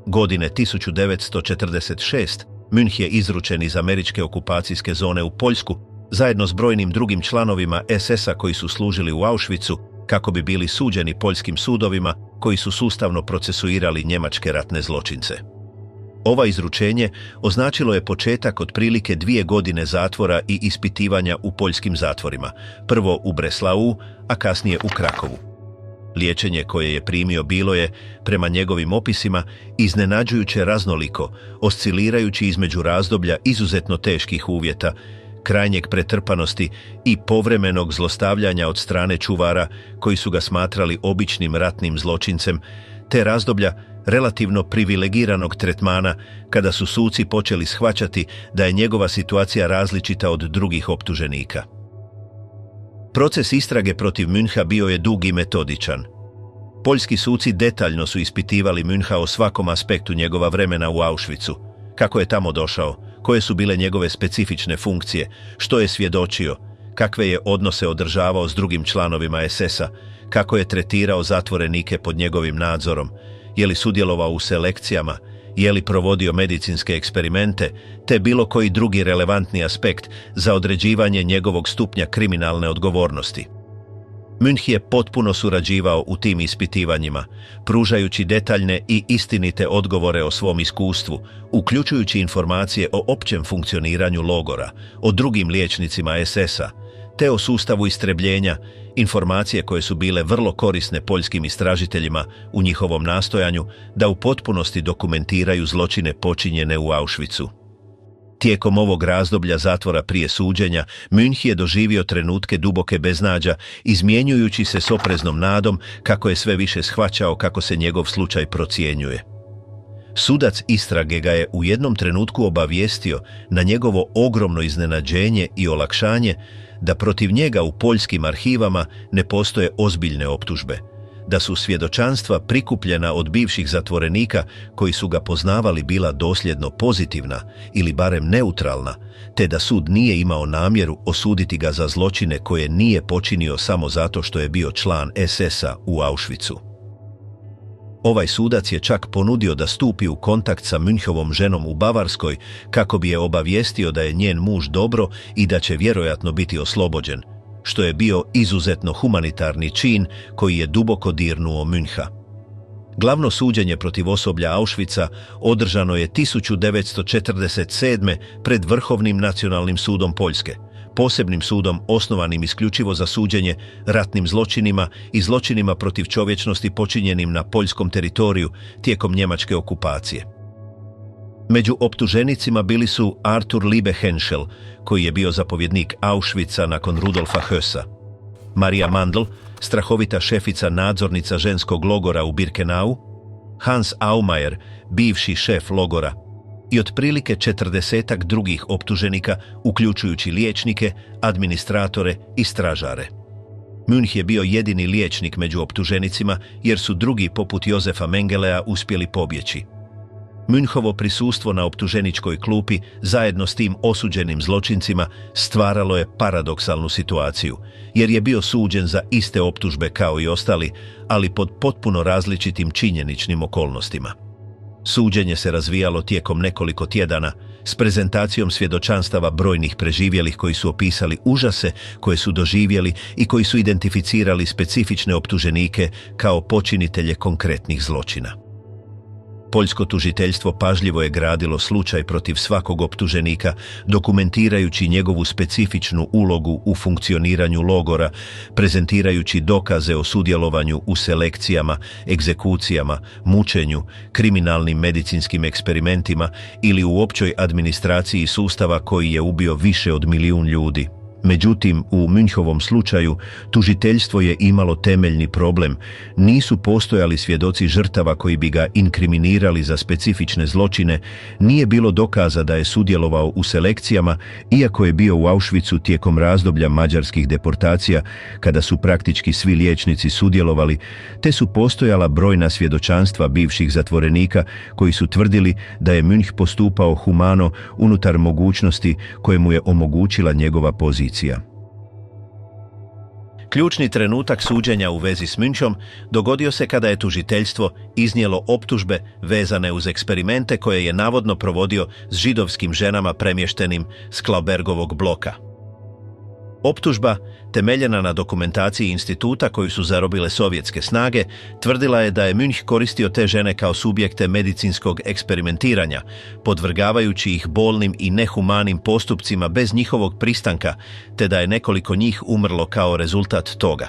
Godine 1946 Münch je izručen iz američke okupacijske zone u Poljsku, zajedno s brojnim drugim članovima SS-a koji su služili u Auschwitzu, kako bi bili suđeni poljskim sudovima koji su sustavno procesuirali njemačke ratne zločince. Ova izručenje označilo je početak otprilike 2 godine zatvora i ispitivanja u poljskim zatvorima, prvo u Breslau, a kasnije u Krakovu. Liječenje koje je primio bilo je, prema njegovim opisima, iznenađujuće raznoliko, oscilirajući između razdoblja izuzetno teških uvjeta, krajnjeg pretrpanosti i povremenog zlostavljanja od strane čuvara koji su ga smatrali običnim ratnim zločincem, te razdoblja relativno privilegiranog tretmana kada su suci počeli shvaćati da je njegova situacija različita od drugih optuženika. Proces istrage protiv Müncha bio je dug i metodičan. Poljski suci detaljno su ispitivali Müncha o svakom aspektu njegova vremena u Auschwitzu, kako je tamo došao, koje su bile njegove specifične funkcije, što je svjedočio, kakve je odnose održavao s drugim članovima SS-a, kako je tretirao zatvorenike pod njegovim nadzorom, je li sudjelovao u selekcijama, je li provodio medicinske eksperimente, te bilo koji drugi relevantni aspekt za određivanje njegovog stupnja kriminalne odgovornosti. Münch je potpuno surađivao u tim ispitivanjima, pružajući detaljne i istinite odgovore o svom iskustvu, uključujući informacije o općem funkcioniranju logora, o drugim liječnicima SS-a, te o sustavu istrebljenja, informacije koje su bile vrlo korisne poljskim istražiteljima u njihovom nastojanju da u potpunosti dokumentiraju zločine počinjene u Auschwitzu. Tijekom ovog razdoblja zatvora prije suđenja, Münch je doživio trenutke duboke beznađa, izmjenjujući se s opreznom nadom kako je sve više shvaćao kako se njegov slučaj procjenjuje. Sudac istrage ga je u jednom trenutku obavijestio, na njegovo ogromno iznenađenje i olakšanje, da protiv njega u poljskim arhivama ne postoje ozbiljne optužbe, da su svjedočanstva prikupljena od bivših zatvorenika koji su ga poznavali bila dosljedno pozitivna ili barem neutralna, te da sud nije imao namjeru osuditi ga za zločine koje nije počinio samo zato što je bio član SS-a u Auschwitzu. Ovaj sudac je čak ponudio da stupi u kontakt sa Münchovom ženom u Bavarskoj kako bi je obavijestio da je njen muž dobro i da će vjerojatno biti oslobođen, što je bio izuzetno humanitarni čin koji je duboko dirnuo Müncha. Glavno suđenje protiv osoblja Auschwitza održano je 1947. pred Vrhovnim nacionalnim sudom Poljske, posebnim sudom osnovanim isključivo za suđenje ratnim zločinima i zločinima protiv čovječnosti počinjenim na poljskom teritoriju tijekom njemačke okupacije. Među optuženicima bili su Arthur Liebe Henschel, koji je bio zapovjednik Auschwitza nakon Rudolfa Hössa, Maria Mandl, strahovita šefica nadzornica ženskog logora u Birkenau, Hans Aumeier, bivši šef logora, i otprilike 40-ak drugih optuženika, uključujući liječnike, administratore i stražare. Münch je bio jedini liječnik među optuženicima jer su drugi poput Josefa Mengelea uspjeli pobjeći. Münchovo prisustvo na optuženičkoj klupi zajedno s tim osuđenim zločincima stvaralo je paradoksalnu situaciju, jer je bio suđen za iste optužbe kao i ostali, ali pod potpuno različitim činjeničnim okolnostima. Suđenje se razvijalo tijekom nekoliko tjedana s prezentacijom svjedočanstava brojnih preživjelih koji su opisali užase koje su doživjeli i koji su identificirali specifične optuženike kao počinitelje konkretnih zločina. Poljsko tužiteljstvo pažljivo je gradilo slučaj protiv svakog optuženika, dokumentirajući njegovu specifičnu ulogu u funkcioniranju logora, prezentirajući dokaze o sudjelovanju u selekcijama, egzekucijama, mučenju, kriminalnim medicinskim eksperimentima ili u općoj administraciji sustava koji je ubio više od 1 milijun ljudi. Međutim, u Münchovom slučaju tužiteljstvo je imalo temeljni problem. Nisu postojali svjedoci žrtava koji bi ga inkriminirali za specifične zločine, nije bilo dokaza da je sudjelovao u selekcijama, iako je bio u Auschwitzu tijekom razdoblja mađarskih deportacija, kada su praktički svi liječnici sudjelovali, te su postojala brojna svjedočanstva bivših zatvorenika koji su tvrdili da je Münch postupao humano unutar mogućnosti koje mu je omogućila njegova pozicija. Ključni trenutak suđenja u vezi s Münchom dogodio se kada je tužiteljstvo iznijelo optužbe vezane uz eksperimente koje je navodno provodio s židovskim ženama premještenim s Klaubergovog bloka. Optužba, temeljena na dokumentaciji instituta koju su zarobile sovjetske snage, tvrdila je da je Münch koristio te žene kao subjekte medicinskog eksperimentiranja, podvrgavajući ih bolnim i nehumanim postupcima bez njihovog pristanka, te da je nekoliko njih umrlo kao rezultat toga.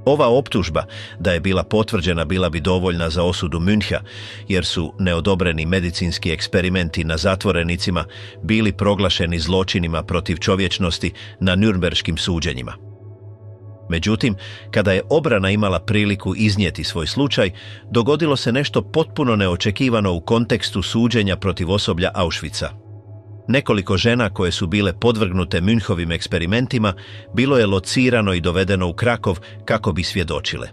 Ova optužba, da je bila potvrđena, bila bi dovoljna za osudu Müncha, jer su neodobreni medicinski eksperimenti na zatvorenicima bili proglašeni zločinima protiv čovječnosti na Nürnberškim suđenjima. Međutim, kada je obrana imala priliku iznijeti svoj slučaj, dogodilo se nešto potpuno neočekivano u kontekstu suđenja protiv osoblja Auschwitza. Nekoliko žena koje su bile podvrgnute Münchovim eksperimentima bilo je locirano i dovedeno u Krakov kako bi svjedočile.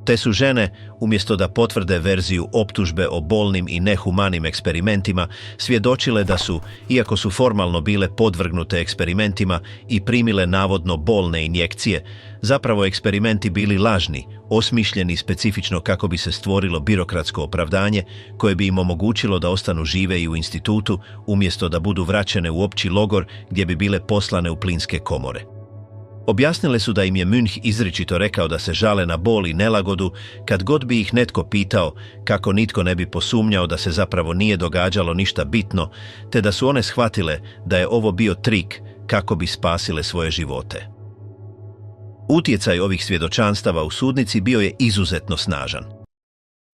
Te su žene, umjesto da potvrde verziju optužbe o bolnim i nehumanim eksperimentima, svjedočile da su, iako su formalno bile podvrgnute eksperimentima i primile navodno bolne injekcije, zapravo eksperimenti bili lažni, osmišljeni specifično kako bi se stvorilo birokratsko opravdanje koje bi im omogućilo da ostanu žive i u institutu, umjesto da budu vraćene u opći logor gdje bi bile poslane u plinske komore. Objasnile su da im je Münch izričito rekao da se žale na bol i nelagodu kad god bi ih netko pitao, kako nitko ne bi posumnjao da se zapravo nije događalo ništa bitno, te da su one shvatile da je ovo bio trik kako bi spasile svoje živote. Utjecaj ovih svjedočanstava u sudnici bio je izuzetno snažan.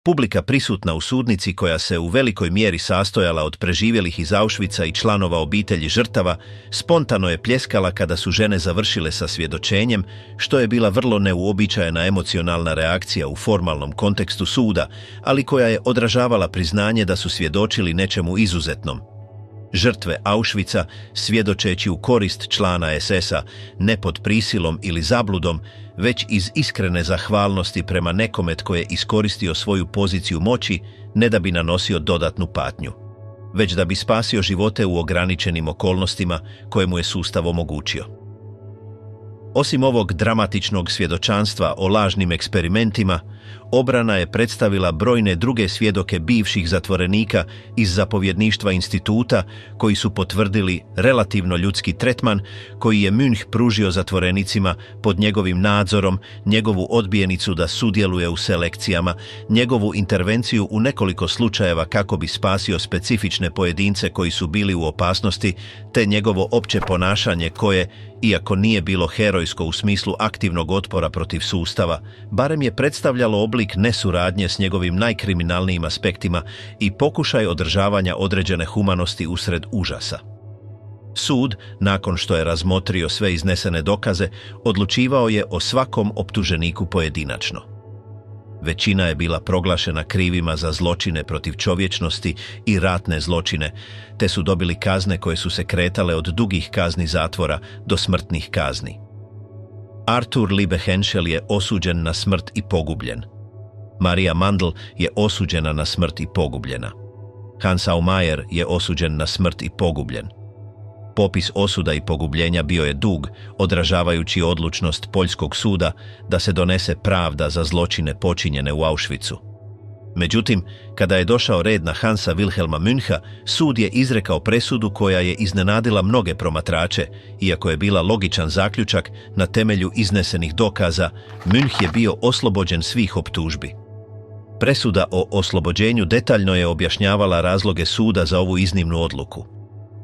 Publika prisutna u sudnici, koja se u velikoj mjeri sastojala od preživjelih iz Auschwitza i članova obitelji žrtava, spontano je pljeskala kada su žene završile sa svjedočenjem, što je bila vrlo neuobičajena emocionalna reakcija u formalnom kontekstu suda, ali koja je odražavala priznanje da su svjedočili nečemu izuzetnom. Žrtve Auschwitza, svjedočeći u korist člana SS-a, ne pod prisilom ili zabludom, već iz iskrene zahvalnosti prema nekome tko je iskoristio svoju poziciju moći, ne da bi nanosio dodatnu patnju, već da bi spasio živote u ograničenim okolnostima koje mu je sustav omogućio. Osim ovog dramatičnog svjedočanstva o lažnim eksperimentima, obrana je predstavila brojne druge svjedoke bivših zatvorenika iz zapovjedništva instituta koji su potvrdili relativno ljudski tretman koji je Münch pružio zatvorenicima pod njegovim nadzorom, njegovu odbijenicu da sudjeluje u selekcijama, njegovu intervenciju u nekoliko slučajeva kako bi spasio specifične pojedince koji su bili u opasnosti, te njegovo opće ponašanje koje, iako nije bilo herojsko u smislu aktivnog otpora protiv sustava, barem je predstavljalo oblik nesuradnje s njegovim najkriminalnijim aspektima i pokušaj održavanja određene humanosti usred užasa. Sud, nakon što je razmotrio sve iznesene dokaze, odlučivao je o svakom optuženiku pojedinačno. Većina je bila proglašena krivima za zločine protiv čovječnosti i ratne zločine, te su dobili kazne koje su se kretale od dugih kazni zatvora do smrtnih kazni. Arthur Liebe Henschel je osuđen na smrt i pogubljen. Maria Mandl je osuđena na smrt i pogubljena. Hans Aumeier je osuđen na smrt i pogubljen. Popis osuda i pogubljenja bio je dug, odražavajući odlučnost poljskog suda da se donese pravda za zločine počinjene u Auschwitzu. Međutim, kada je došao red na Hansa Wilhelma Müncha, sud je izrekao presudu koja je iznenadila mnoge promatrače, iako je bila logičan zaključak na temelju iznesenih dokaza. Münch je bio oslobođen svih optužbi. Presuda o oslobođenju detaljno je objašnjavala razloge suda za ovu iznimnu odluku.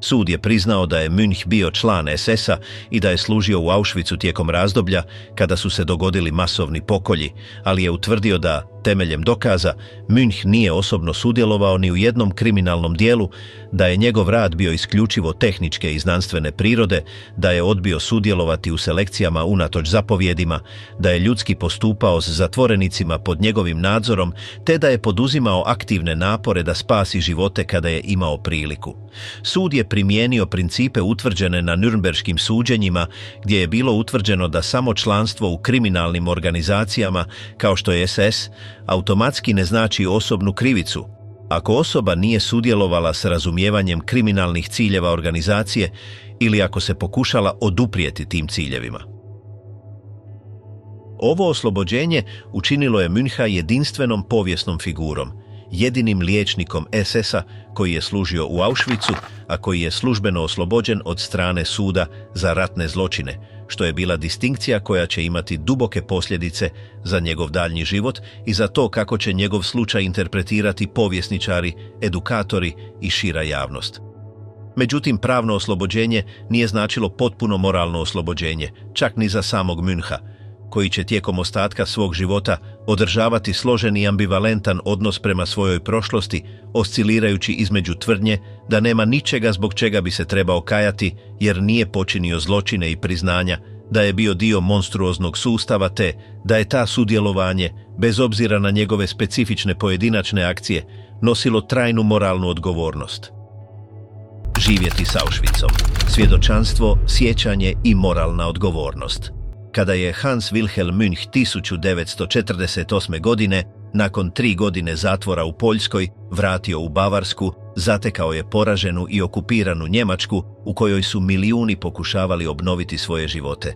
Sud je priznao da je Münch bio član SS-a i da je služio u Auschwitzu tijekom razdoblja kada su se dogodili masovni pokolji, ali je utvrdio da, temeljem dokaza, Münch nije osobno sudjelovao ni u jednom kriminalnom dijelu, da je njegov rad bio isključivo tehničke i znanstvene prirode, da je odbio sudjelovati u selekcijama unatoč zapovjedima, da je ljudski postupao s zatvorenicima pod njegovim nadzorom, te da je poduzimao aktivne napore da spasi živote kada je imao priliku. Sud je primijenio principe utvrđene na Nürnberškim suđenjima, gdje je bilo utvrđeno da samo članstvo u kriminalnim organizacijama, kao što je SS, automatski ne znači osobnu krivicu, ako osoba nije sudjelovala s razumijevanjem kriminalnih ciljeva organizacije ili ako se pokušala oduprijeti tim ciljevima. Ovo oslobođenje učinilo je Müncha jedinstvenom povijesnom figurom, jedinim liječnikom SS-a koji je služio u Auschwitzu, a koji je službeno oslobođen od strane suda za ratne zločine, što je bila distinkcija koja će imati duboke posljedice za njegov daljnji život i za to kako će njegov slučaj interpretirati povjesničari, edukatori i šira javnost. Međutim, pravno oslobođenje nije značilo potpuno moralno oslobođenje, čak ni za samog Müncha, koji će tijekom ostatka svog života održavati složen i ambivalentan odnos prema svojoj prošlosti, oscilirajući između tvrdnje da nema ničega zbog čega bi se trebao kajati jer nije počinio zločine i priznanja, da je bio dio monstruoznog sustava te da je ta sudjelovanje, bez obzira na njegove specifične pojedinačne akcije, nosilo trajnu moralnu odgovornost. Živjeti s Auschwitzom, svjedočanstvo, sjećanje i moralna odgovornost. Kada je Hans Wilhelm Münch 1948. godine, nakon 3 godine zatvora u Poljskoj, vratio u Bavarsku, zatekao je poraženu i okupiranu Njemačku u kojoj su milijuni pokušavali obnoviti svoje živote.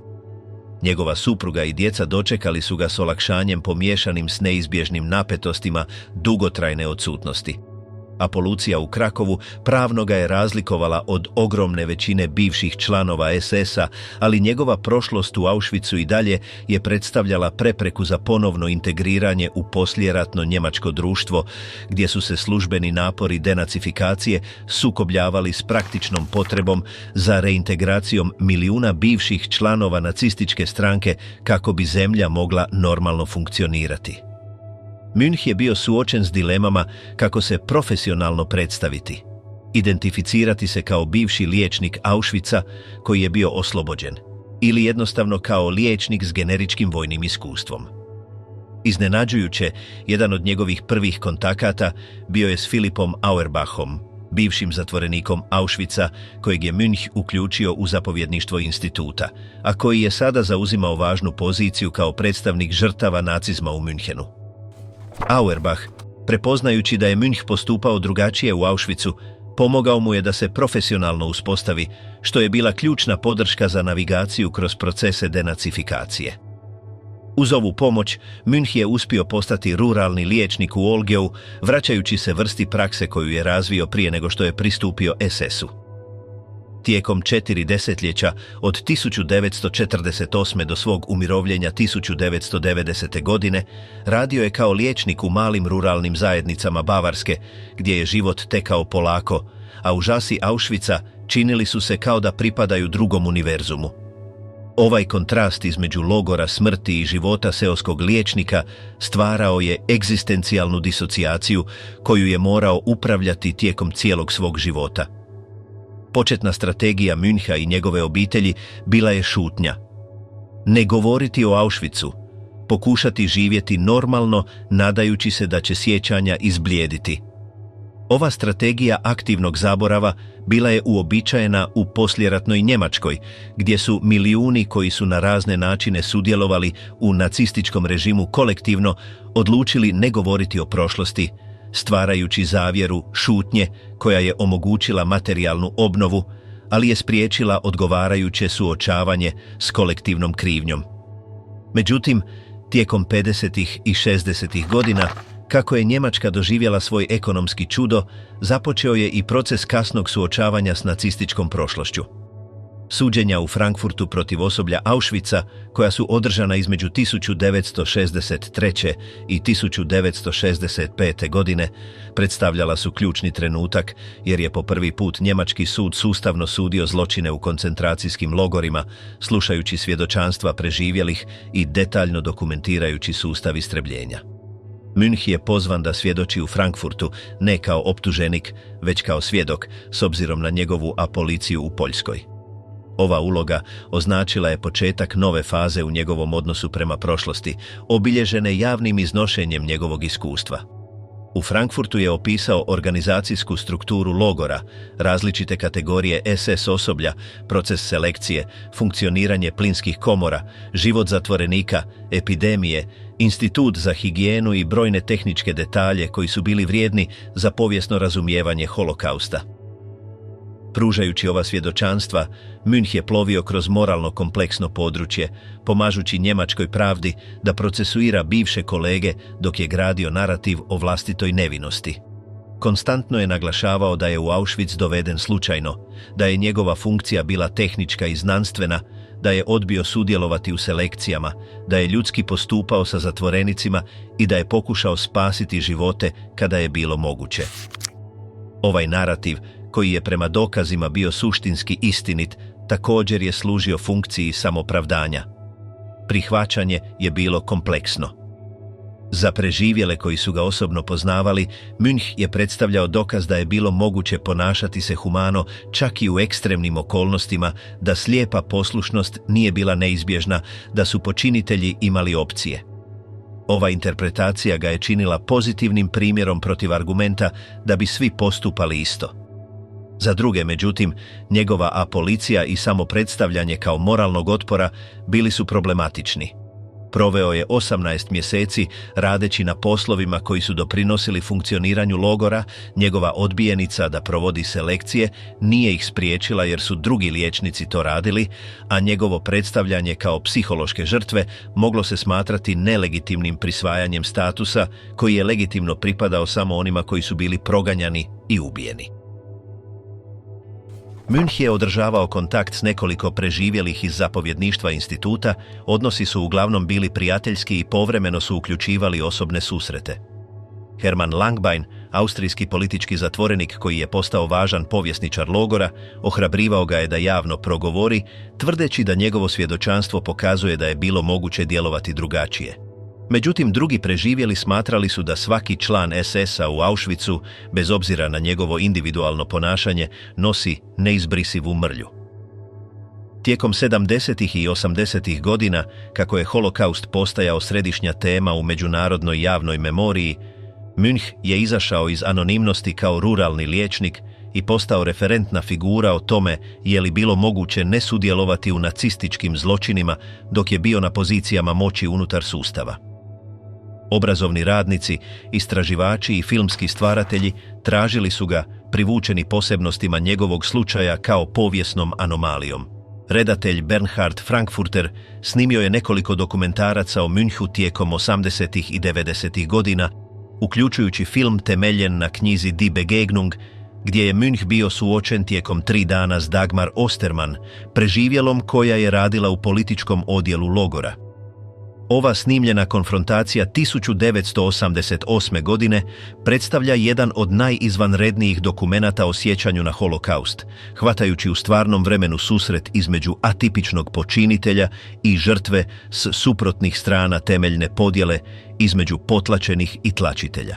Njegova supruga i djeca dočekali su ga s olakšanjem pomiješanim s neizbježnim napetostima dugotrajne odsutnosti. a policija u Krakovu pravno ga je razlikovala od ogromne većine bivših članova SS-a, ali njegova prošlost u Auschwitzu i dalje je predstavljala prepreku za ponovno integriranje u poslijeratno njemačko društvo, gdje su se službeni napori denacifikacije sukobljavali s praktičnom potrebom za reintegracijom milijuna bivših članova nacističke stranke kako bi zemlja mogla normalno funkcionirati. Münch je bio suočen s dilemama kako se profesionalno predstaviti, identificirati se kao bivši liječnik Auschwitza koji je bio oslobođen, ili jednostavno kao liječnik s generičkim vojnim iskustvom. Iznenađujuće, jedan od njegovih prvih kontakata bio je s Philippom Auerbachom, bivšim zatvorenikom Auschwitza kojeg je Münch uključio u zapovjedništvo instituta, a koji je sada zauzimao važnu poziciju kao predstavnik žrtava nacizma u Münchenu. Auerbach, prepoznajući da je Münch postupao drugačije u Auschwitzu, pomogao mu je da se profesionalno uspostavi, što je bila ključna podrška za navigaciju kroz procese denacifikacije. Uz ovu pomoć, Münch je uspio postati ruralni liječnik u Olgeu, vraćajući se vrsti prakse koju je razvio prije nego što je pristupio SS-u. Tijekom 4 desetljeća, od 1948. do svog umirovljenja 1990. godine, radio je kao liječnik u malim ruralnim zajednicama Bavarske, gdje je život tekao polako, a užasi Auschwitza činili su se kao da pripadaju drugom univerzumu. Ovaj kontrast između logora smrti i života seoskog liječnika stvarao je egzistencijalnu disocijaciju koju je morao upravljati tijekom cijelog svog života. Početna strategija Müncha i njegove obitelji bila je šutnja. Ne govoriti o Auschwitzu, pokušati živjeti normalno nadajući se da će sjećanja izblijediti. Ova strategija aktivnog zaborava bila je uobičajena u poslijeratnoj Njemačkoj, gdje su milijuni koji su na razne načine sudjelovali u nacističkom režimu kolektivno odlučili ne govoriti o prošlosti, stvarajući zavjeru šutnje koja je omogućila materijalnu obnovu, ali je spriječila odgovarajuće suočavanje s kolektivnom krivnjom. Međutim, tijekom 50. i 60. godina, kako je Njemačka doživjela svoj ekonomski čudo, započeo je i proces kasnog suočavanja s nacističkom prošlošću. Suđenja u Frankfurtu protiv osoblja Auschwitza, koja su održana između 1963. i 1965. godine, predstavljala su ključni trenutak jer je po prvi put njemački sud sustavno sudio zločine u koncentracijskim logorima, slušajući svjedočanstva preživjelih i detaljno dokumentirajući sustav istrebljenja. Münch je pozvan da svjedoči u Frankfurtu ne kao optuženik, već kao svjedok, s obzirom na njegovu aboliciju u Poljskoj. Ova uloga označila je početak nove faze u njegovom odnosu prema prošlosti, obilježene javnim iznošenjem njegovog iskustva. U Frankfurtu je opisao organizacijsku strukturu logora, različite kategorije SS osoblja, proces selekcije, funkcioniranje plinskih komora, život zatvorenika, epidemije, institut za higijenu i brojne tehničke detalje koji su bili vrijedni za povijesno razumijevanje holokausta. Pružajući ova svjedočanstva, Münch je plovio kroz moralno kompleksno područje, pomažući njemačkoj pravdi da procesuira bivše kolege dok je gradio narativ o vlastitoj nevinosti. Konstantno je naglašavao da je u Auschwitz doveden slučajno, da je njegova funkcija bila tehnička i znanstvena, da je odbio sudjelovati u selekcijama, da je ljudski postupao sa zatvorenicima i da je pokušao spasiti živote kada je bilo moguće. Ovaj narativ, koji je prema dokazima bio suštinski istinit, također je služio funkciji samopravdanja. Prihvaćanje je bilo kompleksno. Za preživjele koji su ga osobno poznavali, Münch je predstavljao dokaz da je bilo moguće ponašati se humano čak i u ekstremnim okolnostima, da slijepa poslušnost nije bila neizbježna, da su počinitelji imali opcije. Ova interpretacija ga je činila pozitivnim primjerom protiv argumenta da bi svi postupali isto. Za druge, međutim, njegova apolicija i samopredstavljanje kao moralnog otpora bili su problematični. Proveo je 18 mjeseci radeći na poslovima koji su doprinosili funkcioniranju logora. Njegova odbijenica da provodi selekcije nije ih spriječila jer su drugi liječnici to radili, a njegovo predstavljanje kao psihološke žrtve moglo se smatrati nelegitimnim prisvajanjem statusa koji je legitimno pripadao samo onima koji su bili proganjani i ubijeni. Münch je održavao kontakt s nekoliko preživjelih iz zapovjedništva instituta, odnosi su uglavnom bili prijateljski i povremeno su uključivali osobne susrete. Hermann Langbein, austrijski politički zatvorenik koji je postao važan povjesničar logora, ohrabrivao ga je da javno progovori, tvrdeći da njegovo svjedočanstvo pokazuje da je bilo moguće djelovati drugačije. Međutim, drugi preživjeli smatrali su da svaki član SS-a u Auschwitzu, bez obzira na njegovo individualno ponašanje, nosi neizbrisivu mrlju. Tijekom 70. i 80. godina, kako je holokaust postajao središnja tema u međunarodnoj javnoj memoriji, Münch je izašao iz anonimnosti kao ruralni liječnik i postao referentna figura o tome je li bilo moguće ne sudjelovati u nacističkim zločinima dok je bio na pozicijama moći unutar sustava. Obrazovni radnici, istraživači i filmski stvaratelji tražili su ga, privučeni posebnostima njegovog slučaja kao povijesnom anomalijom. Redatelj Bernhard Frankfurter snimio je nekoliko dokumentaraca o Münchu tijekom 80. i 90. godina, uključujući film temeljen na knjizi Die Begegnung, gdje je Münch bio suočen tijekom 3 dana s Dagmar Osterman, preživjelom koja je radila u političkom odjelu logora. Ova snimljena konfrontacija 1988. godine predstavlja jedan od najizvanrednijih dokumenata o sjećanju na holokaust, hvatajući u stvarnom vremenu susret između atipičnog počinitelja i žrtve s suprotnih strana temeljne podjele između potlačenih i tlačitelja.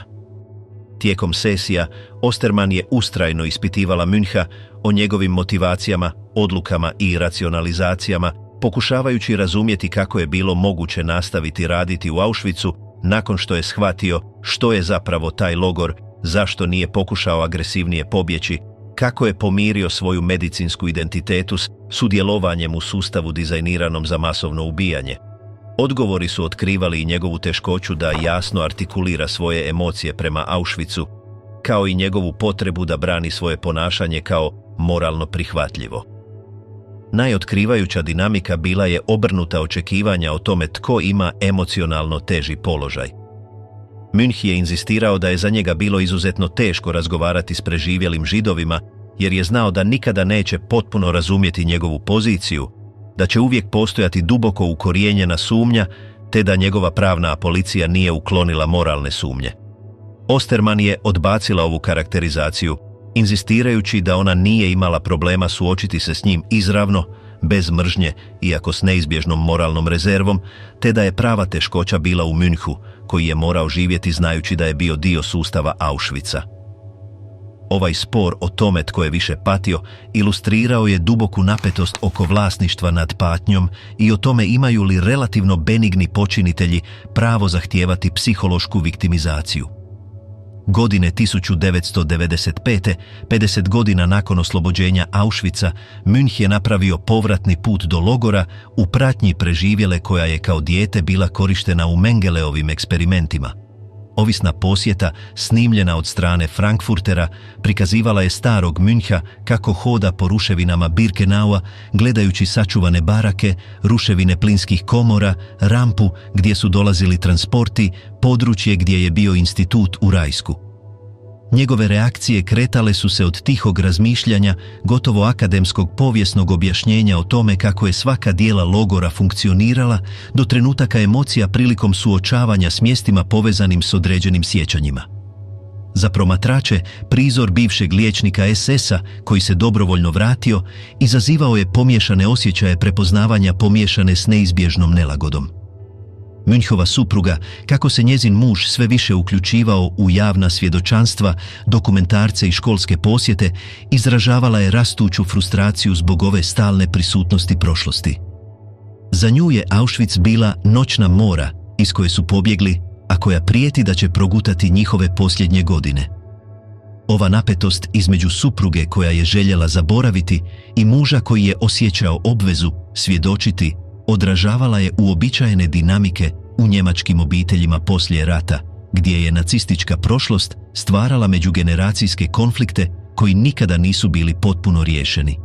Tijekom sesija, Osterman je ustrajno ispitivala Müncha o njegovim motivacijama, odlukama i racionalizacijama, pokušavajući razumjeti kako je bilo moguće nastaviti raditi u Auschwitzu nakon što je shvatio što je zapravo taj logor, zašto nije pokušao agresivnije pobjeći, kako je pomirio svoju medicinsku identitetu s sudjelovanjem u sustavu dizajniranom za masovno ubijanje. Odgovori su otkrivali i njegovu teškoću da jasno artikulira svoje emocije prema Auschwitzu, kao i njegovu potrebu da brani svoje ponašanje kao moralno prihvatljivo. Najotkrivajuća dinamika bila je obrnuta očekivanja o tome tko ima emocionalno teži položaj. Münch je inzistirao da je za njega bilo izuzetno teško razgovarati s preživjelim Židovima, jer je znao da nikada neće potpuno razumjeti njegovu poziciju, da će uvijek postojati duboko ukorijenjena sumnja, te da njegova pravna policija nije uklonila moralne sumnje. Osterman je odbacila ovu karakterizaciju, inzistirajući da ona nije imala problema suočiti se s njim izravno, bez mržnje, iako s neizbježnom moralnom rezervom, te da je prava teškoća bila u Münchu, koji je morao živjeti znajući da je bio dio sustava Auschwitza. Ovaj spor o tome tko je više patio ilustrirao je duboku napetost oko vlasništva nad patnjom i o tome imaju li relativno benigni počinitelji pravo zahtijevati psihološku viktimizaciju. Godine 1995. 50 godina nakon oslobođenja Auschwitza, Münch je napravio povratni put do logora u pratnji preživjele koja je kao dijete bila korištena u Mengeleovim eksperimentima. Ovisna posjeta, snimljena od strane Frankfurtera, prikazivala je starog Müncha kako hoda po ruševinama Birkenaua, gledajući sačuvane barake, ruševine plinskih komora, rampu gdje su dolazili transporti, područje gdje je bio institut u Rajsku. Njegove reakcije kretale su se od tihog razmišljanja, gotovo akademskog povijesnog objašnjenja o tome kako je svaka dijela logora funkcionirala, do trenutaka emocija prilikom suočavanja s mjestima povezanim s određenim sjećanjima. Za promatrače, prizor bivšeg liječnika SS-a, koji se dobrovoljno vratio, izazivao je pomiješane osjećaje prepoznavanja pomiješane s neizbježnom nelagodom. Münchova supruga, kako se njezin muž sve više uključivao u javna svjedočanstva, dokumentarce i školske posjete, izražavala je rastuću frustraciju zbog ove stalne prisutnosti prošlosti. Za nju je Auschwitz bila noćna mora iz koje su pobjegli, a koja prijeti da će progutati njihove posljednje godine. Ova napetost između supruge koja je željela zaboraviti i muža koji je osjećao obvezu svjedočiti odražavala je uobičajene dinamike u njemačkim obiteljima poslije rata, gdje je nacistička prošlost stvarala međugeneracijske konflikte koji nikada nisu bili potpuno riješeni.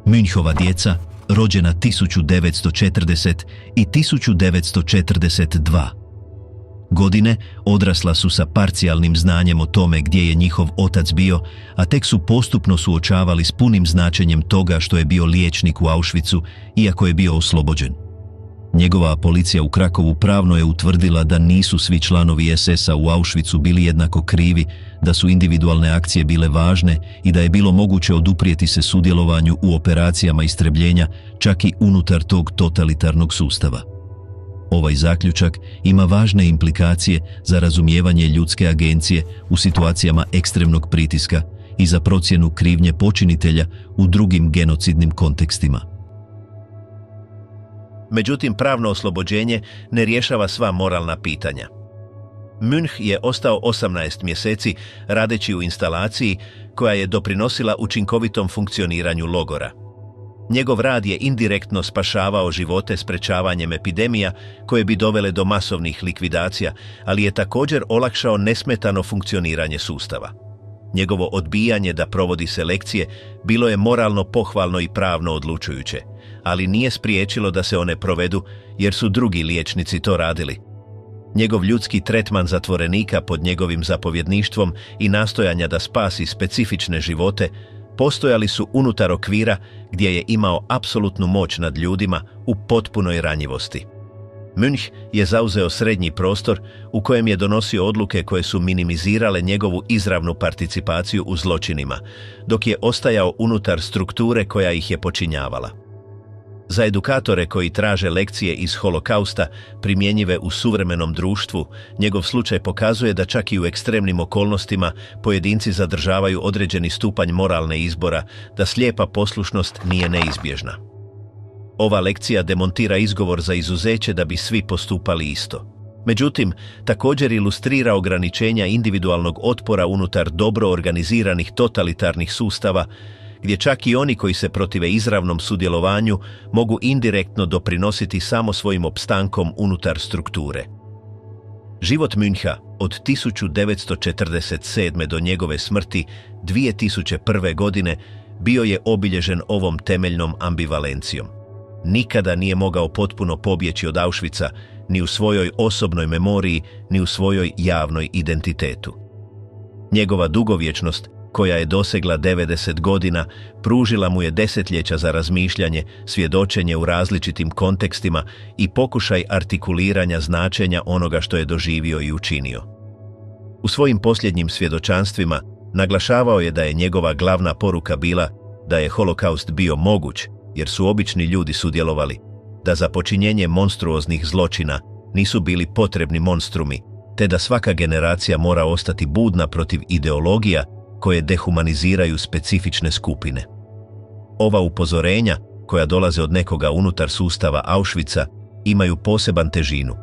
Münchova djeca, rođena 1940 i 1942 godine, odrasla su sa parcijalnim znanjem o tome gdje je njihov otac bio, a tek su postupno suočavali s punim značenjem toga što je bio liječnik u Auschwitzu, iako je bio oslobođen. Njegova policija u Krakovu pravno je utvrdila da nisu svi članovi SS-a u Auschwitzu bili jednako krivi, da su individualne akcije bile važne i da je bilo moguće oduprijeti se sudjelovanju u operacijama istrebljenja čak i unutar tog totalitarnog sustava. Ovaj zaključak ima važne implikacije za razumijevanje ljudske agencije u situacijama ekstremnog pritiska i za procjenu krivnje počinitelja u drugim genocidnim kontekstima. Međutim, pravno oslobođenje ne rješava sva moralna pitanja. Münch je ostao 18 mjeseci radeći u instalaciji koja je doprinosila učinkovitom funkcioniranju logora. Njegov rad je indirektno spašavao živote sprečavanjem epidemija koje bi dovele do masovnih likvidacija, ali je također olakšao nesmetano funkcioniranje sustava. Njegovo odbijanje da provodi selekcije bilo je moralno pohvalno i pravno odlučujuće, ali nije spriječilo da se one provedu jer su drugi liječnici to radili. Njegov ljudski tretman zatvorenika pod njegovim zapovjedništvom i nastojanja da spasi specifične živote postojali su unutar okvira gdje je imao apsolutnu moć nad ljudima u potpunoj ranjivosti. Münch je zauzeo srednji prostor u kojem je donosio odluke koje su minimizirale njegovu izravnu participaciju u zločinima, dok je ostajao unutar strukture koja ih je počinjavala. Za edukatore koji traže lekcije iz holokausta primjenjive u suvremenom društvu, njegov slučaj pokazuje da čak i u ekstremnim okolnostima pojedinci zadržavaju određeni stupanj moralne izbora, da slijepa poslušnost nije neizbježna. Ova lekcija demontira izgovor za izuzeće da bi svi postupali isto. Međutim, također ilustrira ograničenja individualnog otpora unutar dobro organiziranih totalitarnih sustava, gdje čak i oni koji se protive izravnom sudjelovanju mogu indirektno doprinositi samo svojim opstankom unutar strukture. Život Müncha od 1947. do njegove smrti 2001. godine bio je obilježen ovom temeljnom ambivalencijom. Nikada nije mogao potpuno pobjeći od Auschwitza, ni u svojoj osobnoj memoriji, ni u svojoj javnoj identitetu. Njegova dugovječnost, koja je dosegla 90 godina, pružila mu je desetljeća za razmišljanje, svjedočenje u različitim kontekstima i pokušaj artikuliranja značenja onoga što je doživio i učinio. U svojim posljednjim svjedočanstvima naglašavao je da je njegova glavna poruka bila da je holokaust bio moguć, jer su obični ljudi sudjelovali, da za počinjenje monstruoznih zločina nisu bili potrebni monstrumi, te da svaka generacija mora ostati budna protiv ideologija koje dehumaniziraju specifične skupine. Ova upozorenja, koja dolaze od nekoga unutar sustava Auschwitza, imaju poseban težinu.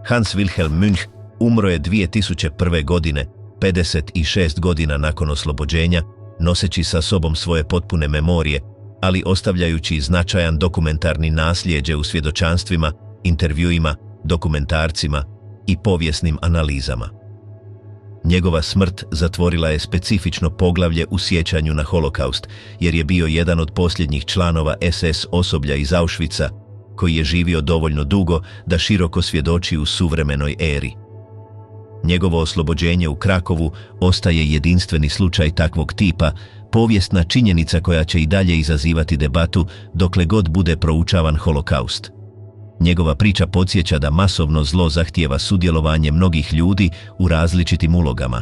Hans Wilhelm Münch umro je 2001. godine, 56 godina nakon oslobođenja, noseći sa sobom svoje potpune memorije, ali ostavljajući značajan dokumentarni nasljeđe u svjedočanstvima, intervjuima, dokumentarcima i povijesnim analizama. Njegova smrt zatvorila je specifično poglavlje u sjećanju na holokaust, jer je bio jedan od posljednjih članova SS osoblja iz Auschwitza, koji je živio dovoljno dugo da široko svjedoči u suvremenoj eri. Njegovo oslobođenje u Krakovu ostaje jedinstveni slučaj takvog tipa, povijesna činjenica koja će i dalje izazivati debatu dokle god bude proučavan holokaust. Njegova priča podsjeća da masovno zlo zahtijeva sudjelovanje mnogih ljudi u različitim ulogama,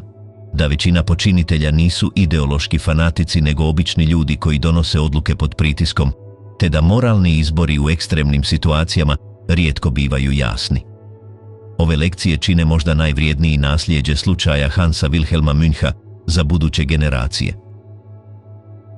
da većina počinitelja nisu ideološki fanatici nego obični ljudi koji donose odluke pod pritiskom, te da moralni izbori u ekstremnim situacijama rijetko bivaju jasni. Ove lekcije čine možda najvrijedniji nasljeđe slučaja Hansa Wilhelma Müncha za buduće generacije.